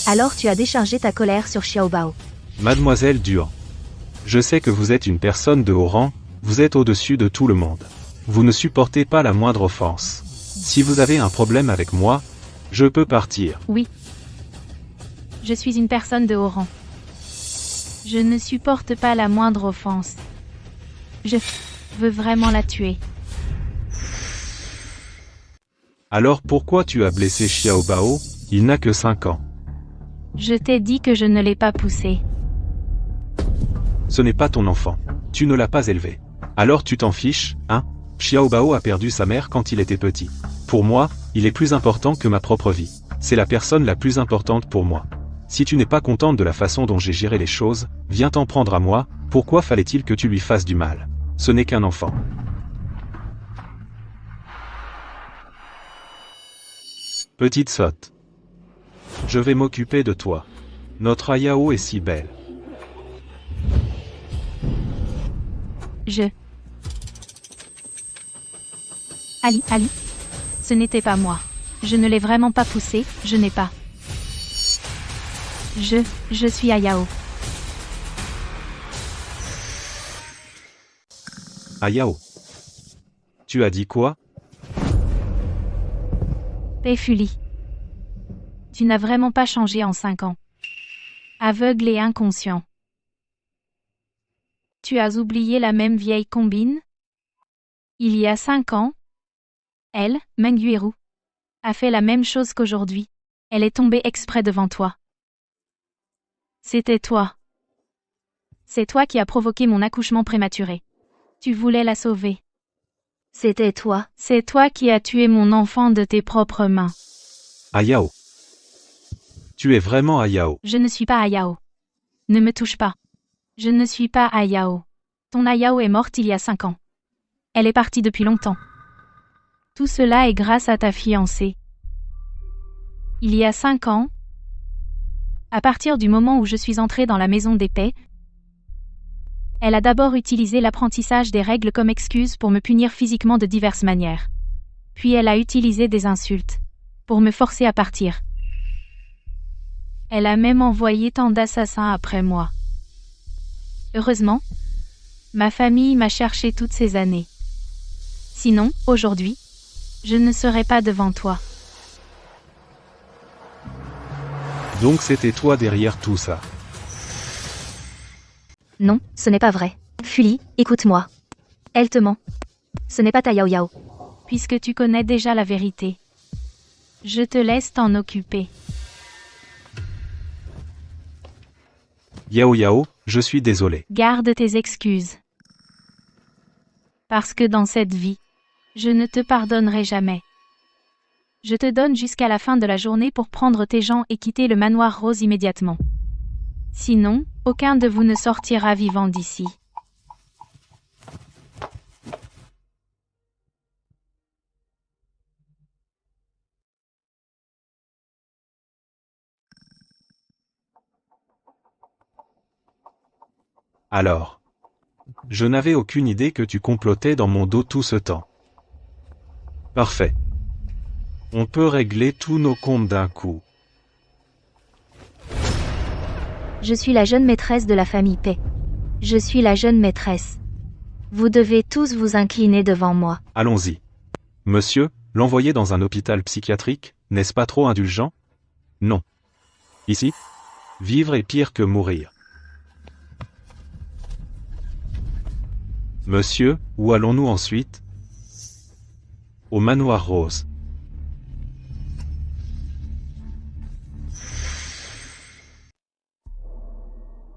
Alors tu as déchargé ta colère sur Xiaobao. Mademoiselle Duan. Je sais que vous êtes une personne de haut rang, vous êtes au-dessus de tout le monde. Vous ne supportez pas la moindre offense. Si vous avez un problème avec moi, je peux partir. Oui. Je suis une personne de haut rang. Je ne supporte pas la moindre offense. Je veux vraiment la tuer. Alors pourquoi tu as blessé Xiaobao? Il n'a que 5 ans. Je t'ai dit que je ne l'ai pas poussé. Ce n'est pas ton enfant. Tu ne l'as pas élevé. Alors tu t'en fiches, hein? Xiaobao a perdu sa mère quand il était petit. Pour moi, Il est plus important que ma propre vie. C'est la personne la plus importante pour moi. Si tu n'es pas contente de la façon dont j'ai géré les choses, viens t'en prendre à moi, pourquoi fallait-il que tu lui fasses du mal? Ce n'est qu'un enfant. Petite sotte. Je vais m'occuper de toi. Notre Ayao est si belle. Ali, ce n'était pas moi. Je ne l'ai vraiment pas poussé, je n'ai pas. Je suis Ayao. Ayao. Tu as dit quoi? Pefuli. Tu n'as vraiment pas changé en 5 ans. Aveugle et inconscient. Tu as oublié la même vieille combine? Il y a 5 ans, elle, Meng Yueru, a fait la même chose qu'aujourd'hui. Elle est tombée exprès devant toi. C'était toi. C'est toi qui as provoqué mon accouchement prématuré. Tu voulais la sauver. C'était toi. C'est toi qui as tué mon enfant de tes propres mains. Ayao. Tu es vraiment Ayao. Je ne suis pas Ayao. Ne me touche pas. Je ne suis pas Ayao. Ton Ayao est morte il y a 5 ans. Elle est partie depuis longtemps. Tout cela est grâce à ta fiancée. Il y a 5 ans, à partir du moment où je suis entrée dans la maison d'épée, elle a d'abord utilisé l'apprentissage des règles comme excuse pour me punir physiquement de diverses manières. Puis elle a utilisé des insultes pour me forcer à partir. Elle a même envoyé tant d'assassins après moi. Heureusement, ma famille m'a cherché toutes ces années. Sinon, aujourd'hui, je ne serais pas devant toi. Donc c'était toi derrière tout ça. Non, ce n'est pas vrai. Fuli, écoute-moi. Elle te ment. Ce n'est pas ta Yao Yao. Puisque tu connais déjà la vérité, je te laisse t'en occuper. Yao Yao, je suis désolé. Garde tes excuses. Parce que dans cette vie, je ne te pardonnerai jamais. Je te donne jusqu'à la fin de la journée pour prendre tes gens et quitter le manoir rose immédiatement. Sinon, aucun de vous ne sortira vivant d'ici. Alors. Je n'avais aucune idée que tu complotais dans mon dos tout ce temps. Parfait. On peut régler tous nos comptes d'un coup. Je suis la jeune maîtresse de la famille Pei. Je suis la jeune maîtresse. Vous devez tous vous incliner devant moi. Allons-y. Monsieur, l'envoyer dans un hôpital psychiatrique, n'est-ce pas trop indulgent? Non. Ici, vivre est pire que mourir. Monsieur, où allons-nous ensuite? Au manoir rose.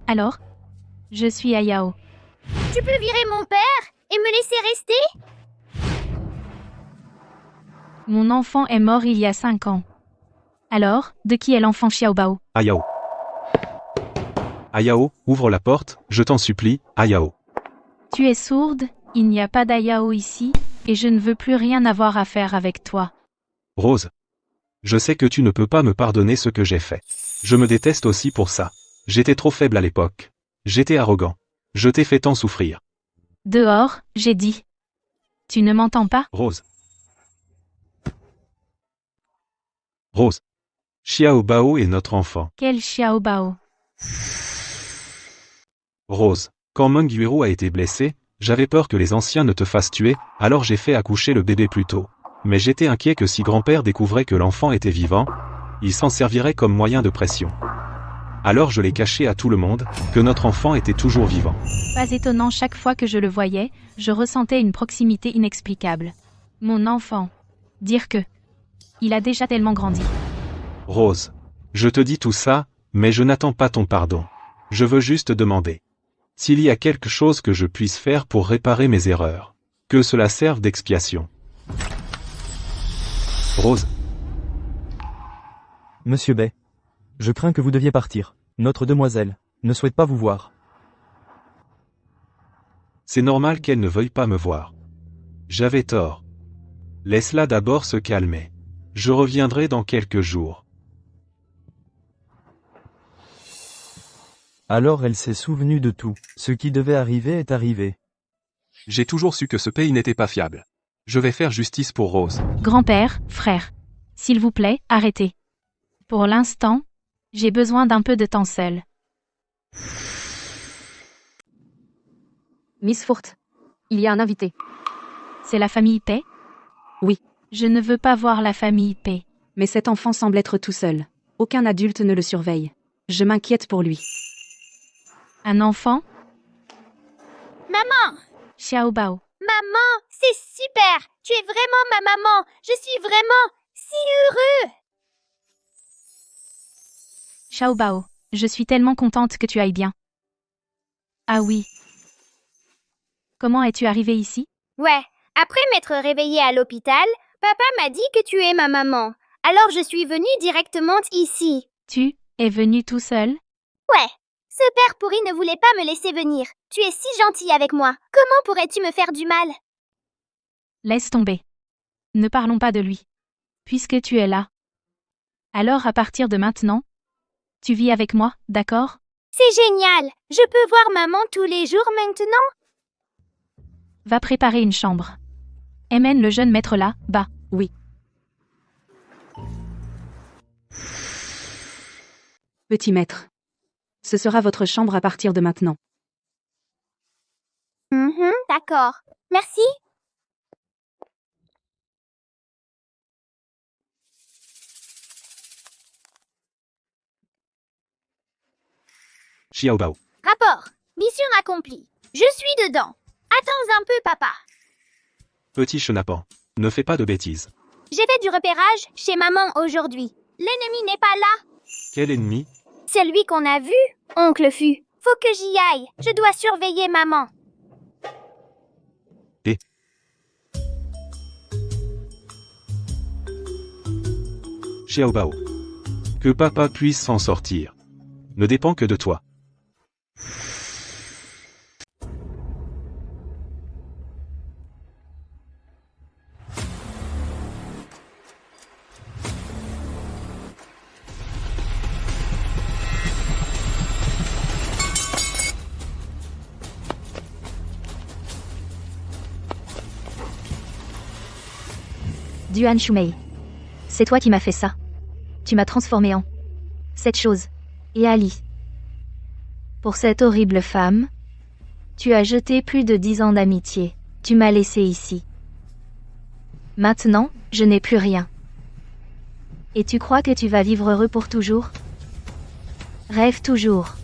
Alors, je suis Ayao. Tu peux virer mon père et me laisser rester? Mon enfant est mort il y a 5 ans. Alors, de qui est l'enfant Xiaobao? Ayao. Ayao, ouvre la porte, je t'en supplie, Ayao. Tu es sourde, il n'y a pas d'Ayao ici, et je ne veux plus rien avoir à faire avec toi. Rose. Je sais que tu ne peux pas me pardonner ce que j'ai fait. Je me déteste aussi pour ça. J'étais trop faible à l'époque. J'étais arrogant. Je t'ai fait tant souffrir. Dehors, j'ai dit. Tu ne m'entends pas? Rose. Rose. Xiaobao est notre enfant. Quel Xiaobao? Rose. Quand Meng Yueru a été blessé, j'avais peur que les anciens ne te fassent tuer, alors j'ai fait accoucher le bébé plus tôt. Mais j'étais inquiet que si grand-père découvrait que l'enfant était vivant, il s'en servirait comme moyen de pression. Alors je l'ai caché à tout le monde, que notre enfant était toujours vivant. Pas étonnant, chaque fois que je le voyais, je ressentais une proximité inexplicable. Mon enfant. Dire que. Il a déjà tellement grandi. Rose. Je te dis tout ça, mais je n'attends pas ton pardon. Je veux juste demander. S'il y a quelque chose que je puisse faire pour réparer mes erreurs, que cela serve d'expiation. Rose, Monsieur Bay. Je crains que vous deviez partir. Notre demoiselle ne souhaite pas vous voir. c'est normal qu'elle ne veuille pas me voir. J'avais tort. Laisse-la d'abord se calmer. Je reviendrai dans quelques jours. Alors elle s'est souvenue de tout. Ce qui devait arriver est arrivé. J'ai toujours su que ce pays n'était pas fiable. Je vais faire justice pour Rose. Grand-père, frère. S'il vous plaît, arrêtez. Pour l'instant, j'ai besoin d'un peu de temps seul. Miss Fourte. Il y a un invité. C'est la famille Pay? Oui. Je ne veux pas voir la famille Pay. Mais cet enfant semble être tout seul. Aucun adulte ne le surveille. Je m'inquiète pour lui. Un enfant? Maman! Xiao Bao. Maman, c'est super! Tu es vraiment ma maman! Je suis vraiment si heureux! Xiao Bao, je suis tellement contente que tu ailles bien. Ah oui. Comment es-tu arrivé ici? Ouais, après m'être réveillée à l'hôpital, papa m'a dit que tu es ma maman. Alors je suis venue directement ici. Tu es venu tout seul? Ouais. Ce père pourri ne voulait pas me laisser venir. Tu es si gentil avec moi. Comment pourrais-tu me faire du mal? Laisse tomber. Ne parlons pas de lui. Puisque tu es là. Alors à partir de maintenant, tu vis avec moi, d'accord? C'est génial. Je peux voir maman tous les jours maintenant? Va préparer une chambre. Emmène le jeune maître là, bas. Oui. Petit maître. Ce sera votre chambre à partir de maintenant. D'accord. Merci. Xiao Bao. Rapport. Mission accomplie. Je suis dedans. Attends un peu, papa. Petit chenapan. Ne fais pas de bêtises. J'ai fait du repérage chez maman aujourd'hui. L'ennemi n'est pas là. Quel ennemi? Celui qu'on a vu, oncle Fu. Faut que j'y aille. Je dois surveiller maman. Xiao Bao. Que papa puisse s'en sortir. Ne dépend que de toi. Duan Shumei. C'est toi qui m'as fait ça. Tu m'as transformé en cette chose. Et Ali. Pour cette horrible femme, tu as jeté plus de 10 ans d'amitié. Tu m'as laissé ici. Maintenant, je n'ai plus rien. Et tu crois que tu vas vivre heureux pour toujours? Rêve toujours.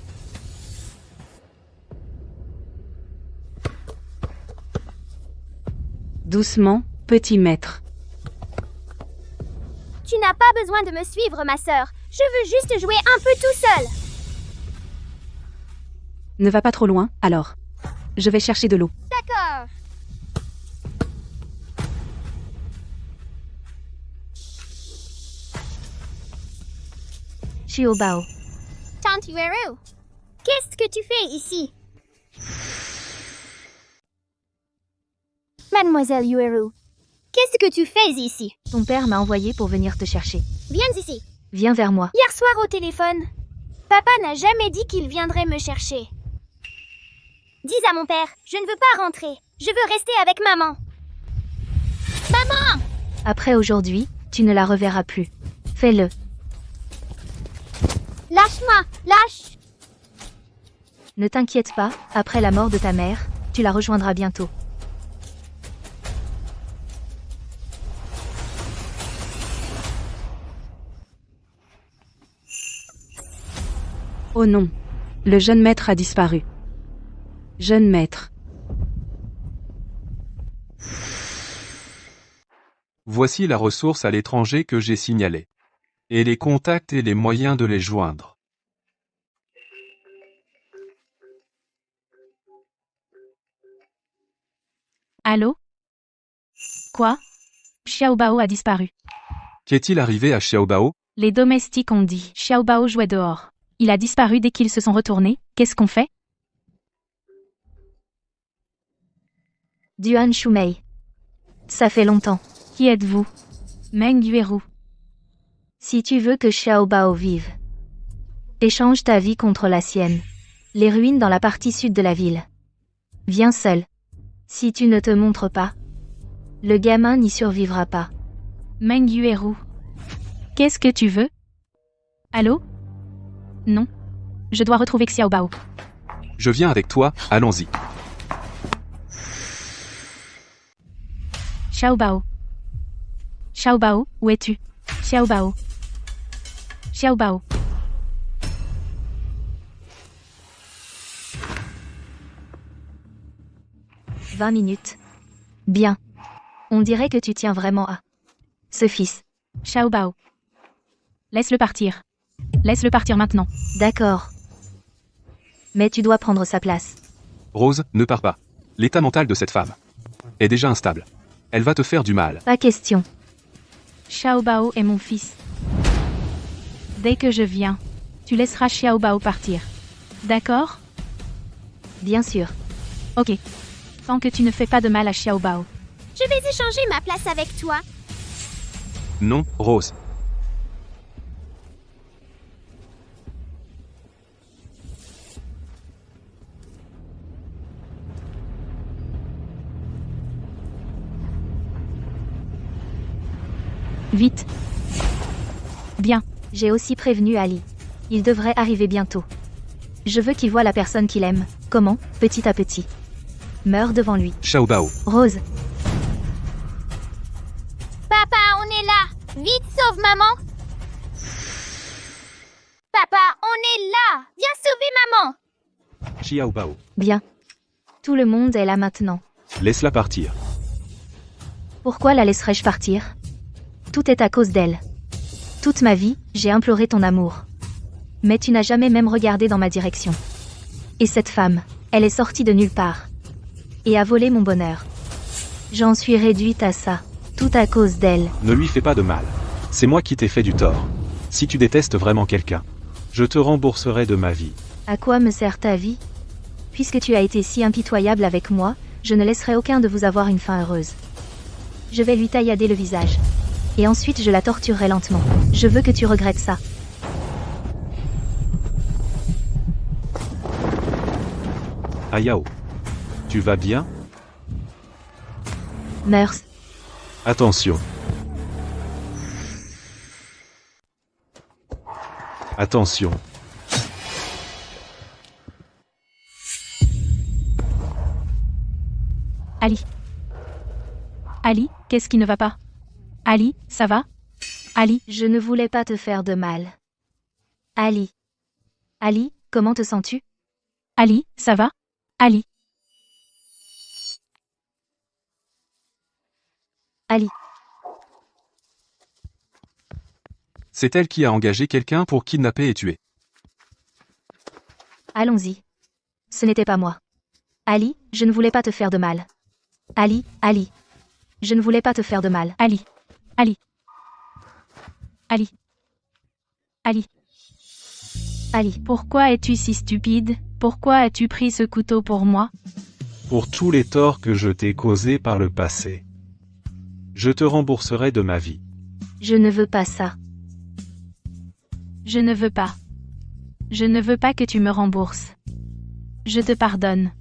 Doucement, petit maître. Tu n'as pas besoin de me suivre, ma sœur. Je veux juste jouer un peu tout seul. Ne va pas trop loin, alors. Je vais chercher de l'eau. D'accord. Xiao Bao. Tante Yueru, qu'est-ce que tu fais ici? Mademoiselle Yueru, qu'est-ce que tu fais ici? Ton père m'a envoyé pour venir te chercher. Viens ici. Viens vers moi. Hier soir au téléphone, papa n'a jamais dit qu'il viendrait me chercher. Dis à mon père, je ne veux pas rentrer. Je veux rester avec maman. Maman! Après aujourd'hui, tu ne la reverras plus. Fais-le. Lâche-moi! Lâche! Ne t'inquiète pas, après la mort de ta mère, tu la rejoindras bientôt. Oh non. Le jeune maître a disparu. Jeune maître. Voici la ressource à l'étranger que j'ai signalée. Et les contacts et les moyens de les joindre. Allô? Quoi? Xiao Bao a disparu. Qu'est-il arrivé à Xiaobao? Les domestiques ont dit. Xiaobao jouait dehors. Il a disparu dès qu'ils se sont retournés. Qu'est-ce qu'on fait? Duan Shumei. Ça fait longtemps. Qui êtes-vous? Meng Yueru. Si tu veux que Xiaobao vive, échange ta vie contre la sienne. Les ruines dans la partie sud de la ville. Viens seul. Si tu ne te montres pas, le gamin n'y survivra pas. Meng Yueru. Qu'est-ce que tu veux? Allô? Non. Je dois retrouver Xiaobao. Je viens avec toi, allons-y. Xiaobao. Xiaobao, où es-tu? Xiaobao. Xiaobao. « 20 minutes. Bien. On dirait que tu tiens vraiment à ce fils. Xiaobao. Laisse-le partir. Laisse-le partir maintenant. D'accord. Mais tu dois prendre sa place. Rose, ne pars pas. L'état mental de cette femme est déjà instable. Elle va te faire du mal. Pas question. Xiaobao est mon fils. Dès que je viens, tu laisseras Xiaobao partir. D'accord? Bien sûr. Ok. Tant que tu ne fais pas de mal à Xiaobao. Je vais échanger ma place avec toi. Non, Rose. Vite. Bien. J'ai aussi prévenu Ali. Il devrait arriver bientôt. Je veux qu'il voie la personne qu'il aime. Comment? Petit à petit. Meurs devant lui. Xiaobao. Rose. Papa, on est là. Vite, sauve maman. Papa, on est là. Viens sauver maman. Xiaobao. Bien. Tout le monde est là maintenant. Laisse-la partir. Pourquoi la laisserais-je partir? Tout est à cause d'elle. Toute ma vie, j'ai imploré ton amour. Mais tu n'as jamais même regardé dans ma direction. Et cette femme, elle est sortie de nulle part. Et a volé mon bonheur. J'en suis réduite à ça. Tout à cause d'elle. Ne lui fais pas de mal. C'est moi qui t'ai fait du tort. Si tu détestes vraiment quelqu'un, je te rembourserai de ma vie. À quoi me sert ta vie? Puisque tu as été si impitoyable avec moi, je ne laisserai aucun de vous avoir une fin heureuse. Je vais lui taillader le visage. Et ensuite je la torturerai lentement. Je veux que tu regrettes ça. Ayao. Tu vas bien? Meurs. Attention. Attention. Ali. Ali, qu'est-ce qui ne va pas? Ali, ça va? Ali, je ne voulais pas te faire de mal. Ali. Ali, comment te sens-tu? Ali, ça va? Ali. Ali. C'est elle qui a engagé quelqu'un pour kidnapper et tuer. Allons-y. Ce n'était pas moi. Ali, je ne voulais pas te faire de mal. Ali, Ali. Je ne voulais pas te faire de mal. Ali. Ali. Ali. Ali. Ali. Pourquoi es-tu si stupide? Pourquoi as-tu pris ce couteau pour moi? Pour tous les torts que je t'ai causés par le passé. Je te rembourserai de ma vie. Je ne veux pas ça. Je ne veux pas. Je ne veux pas que tu me rembourses. Je te pardonne.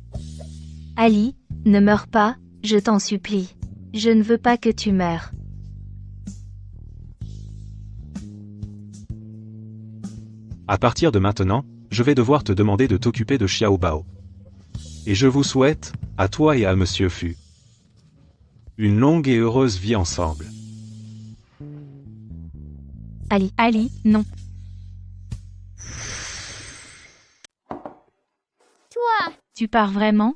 Ali, ne meurs pas, je t'en supplie. Je ne veux pas que tu meures. À partir de maintenant, je vais devoir te demander de t'occuper de Xiaobao. Et je vous souhaite, à toi et à Monsieur Fu, une longue et heureuse vie ensemble. Ali. Ali, non. Toi. Tu pars vraiment?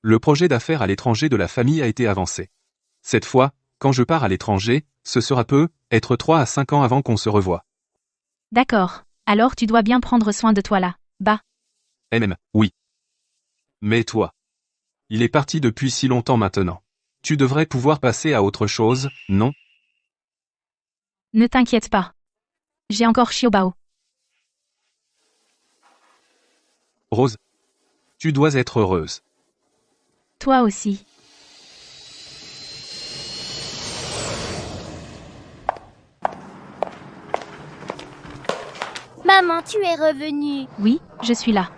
Le projet d'affaires à l'étranger de la famille a été avancé. Cette fois, quand je pars à l'étranger, ce sera être 3 à 5 ans avant qu'on se revoie. D'accord. Alors tu dois bien prendre soin de toi là. Bah. Oui. Mais toi. Il est parti depuis si longtemps maintenant. Tu devrais pouvoir passer à autre chose, non? Ne t'inquiète pas. J'ai encore Xiaobao. Rose. Tu dois être heureuse. Toi aussi. Maman, tu es revenue. Oui, je suis là.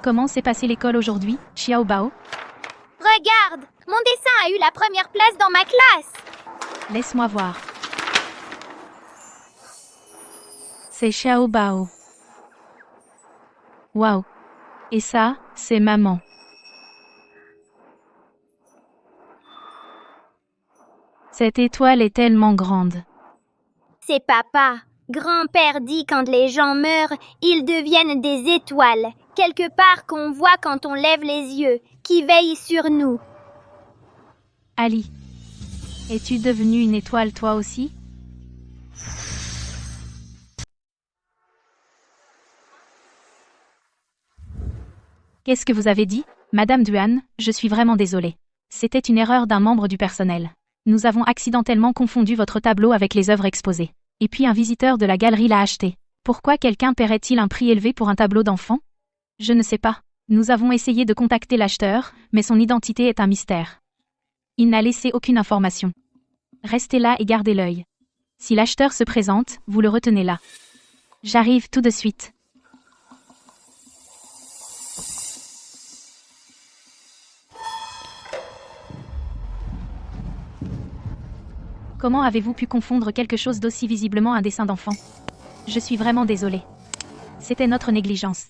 Comment s'est passée l'école aujourd'hui, Xiaobao? Regarde, mon dessin a eu la première place dans ma classe. Laisse-moi voir. C'est Xiaobao. Waouh. Et ça, c'est maman. Cette étoile est tellement grande. C'est papa. Grand-père dit quand les gens meurent, ils deviennent des étoiles, quelque part qu'on voit quand on lève les yeux, qui veillent sur nous. Ali, es-tu devenue une étoile toi aussi? Qu'est-ce que vous avez dit? Madame Duan, je suis vraiment désolée. C'était une erreur d'un membre du personnel. Nous avons accidentellement confondu votre tableau avec les œuvres exposées. Et puis un visiteur de la galerie l'a acheté. Pourquoi quelqu'un paierait-il un prix élevé pour un tableau d'enfant? Je ne sais pas. Nous avons essayé de contacter l'acheteur, mais son identité est un mystère. Il n'a laissé aucune information. Restez là et gardez l'œil. Si l'acheteur se présente, vous le retenez là. J'arrive tout de suite. Comment avez-vous pu confondre quelque chose d'aussi visiblement un dessin d'enfant? Je suis vraiment désolée. C'était notre négligence.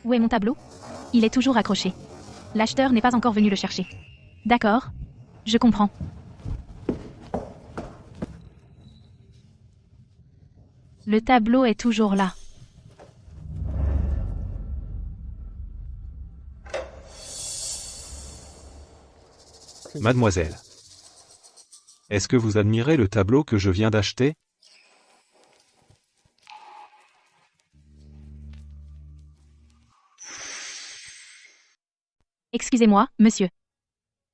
Où est mon tableau? Il est toujours accroché. L'acheteur n'est pas encore venu le chercher. D'accord. Je comprends. Le tableau est toujours là. Mademoiselle. Est-ce que vous admirez le tableau que je viens d'acheter? Excusez-moi, monsieur.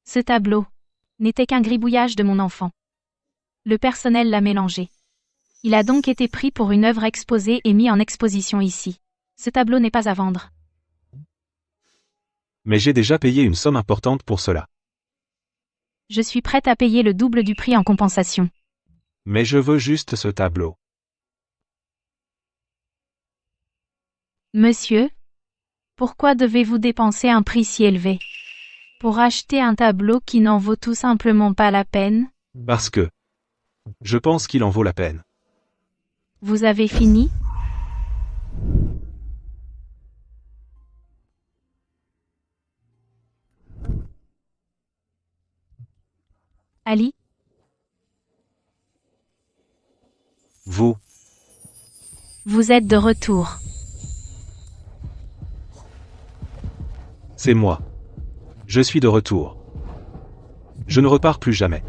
Ce tableau n'était qu'un gribouillage de mon enfant. Le personnel l'a mélangé. Il a donc été pris pour une œuvre exposée et mis en exposition ici. Ce tableau n'est pas à vendre. Mais j'ai déjà payé une somme importante pour cela. Je suis prête à payer le double du prix en compensation. Mais je veux juste ce tableau. Monsieur, pourquoi devez-vous dépenser un prix si élevé? Pour acheter un tableau qui n'en vaut tout simplement pas la peine? Parce que je pense qu'il en vaut la peine. Vous avez fini? Ali? Vous Vous êtes de retour. C'est moi. Je suis de retour. Je ne repars plus jamais.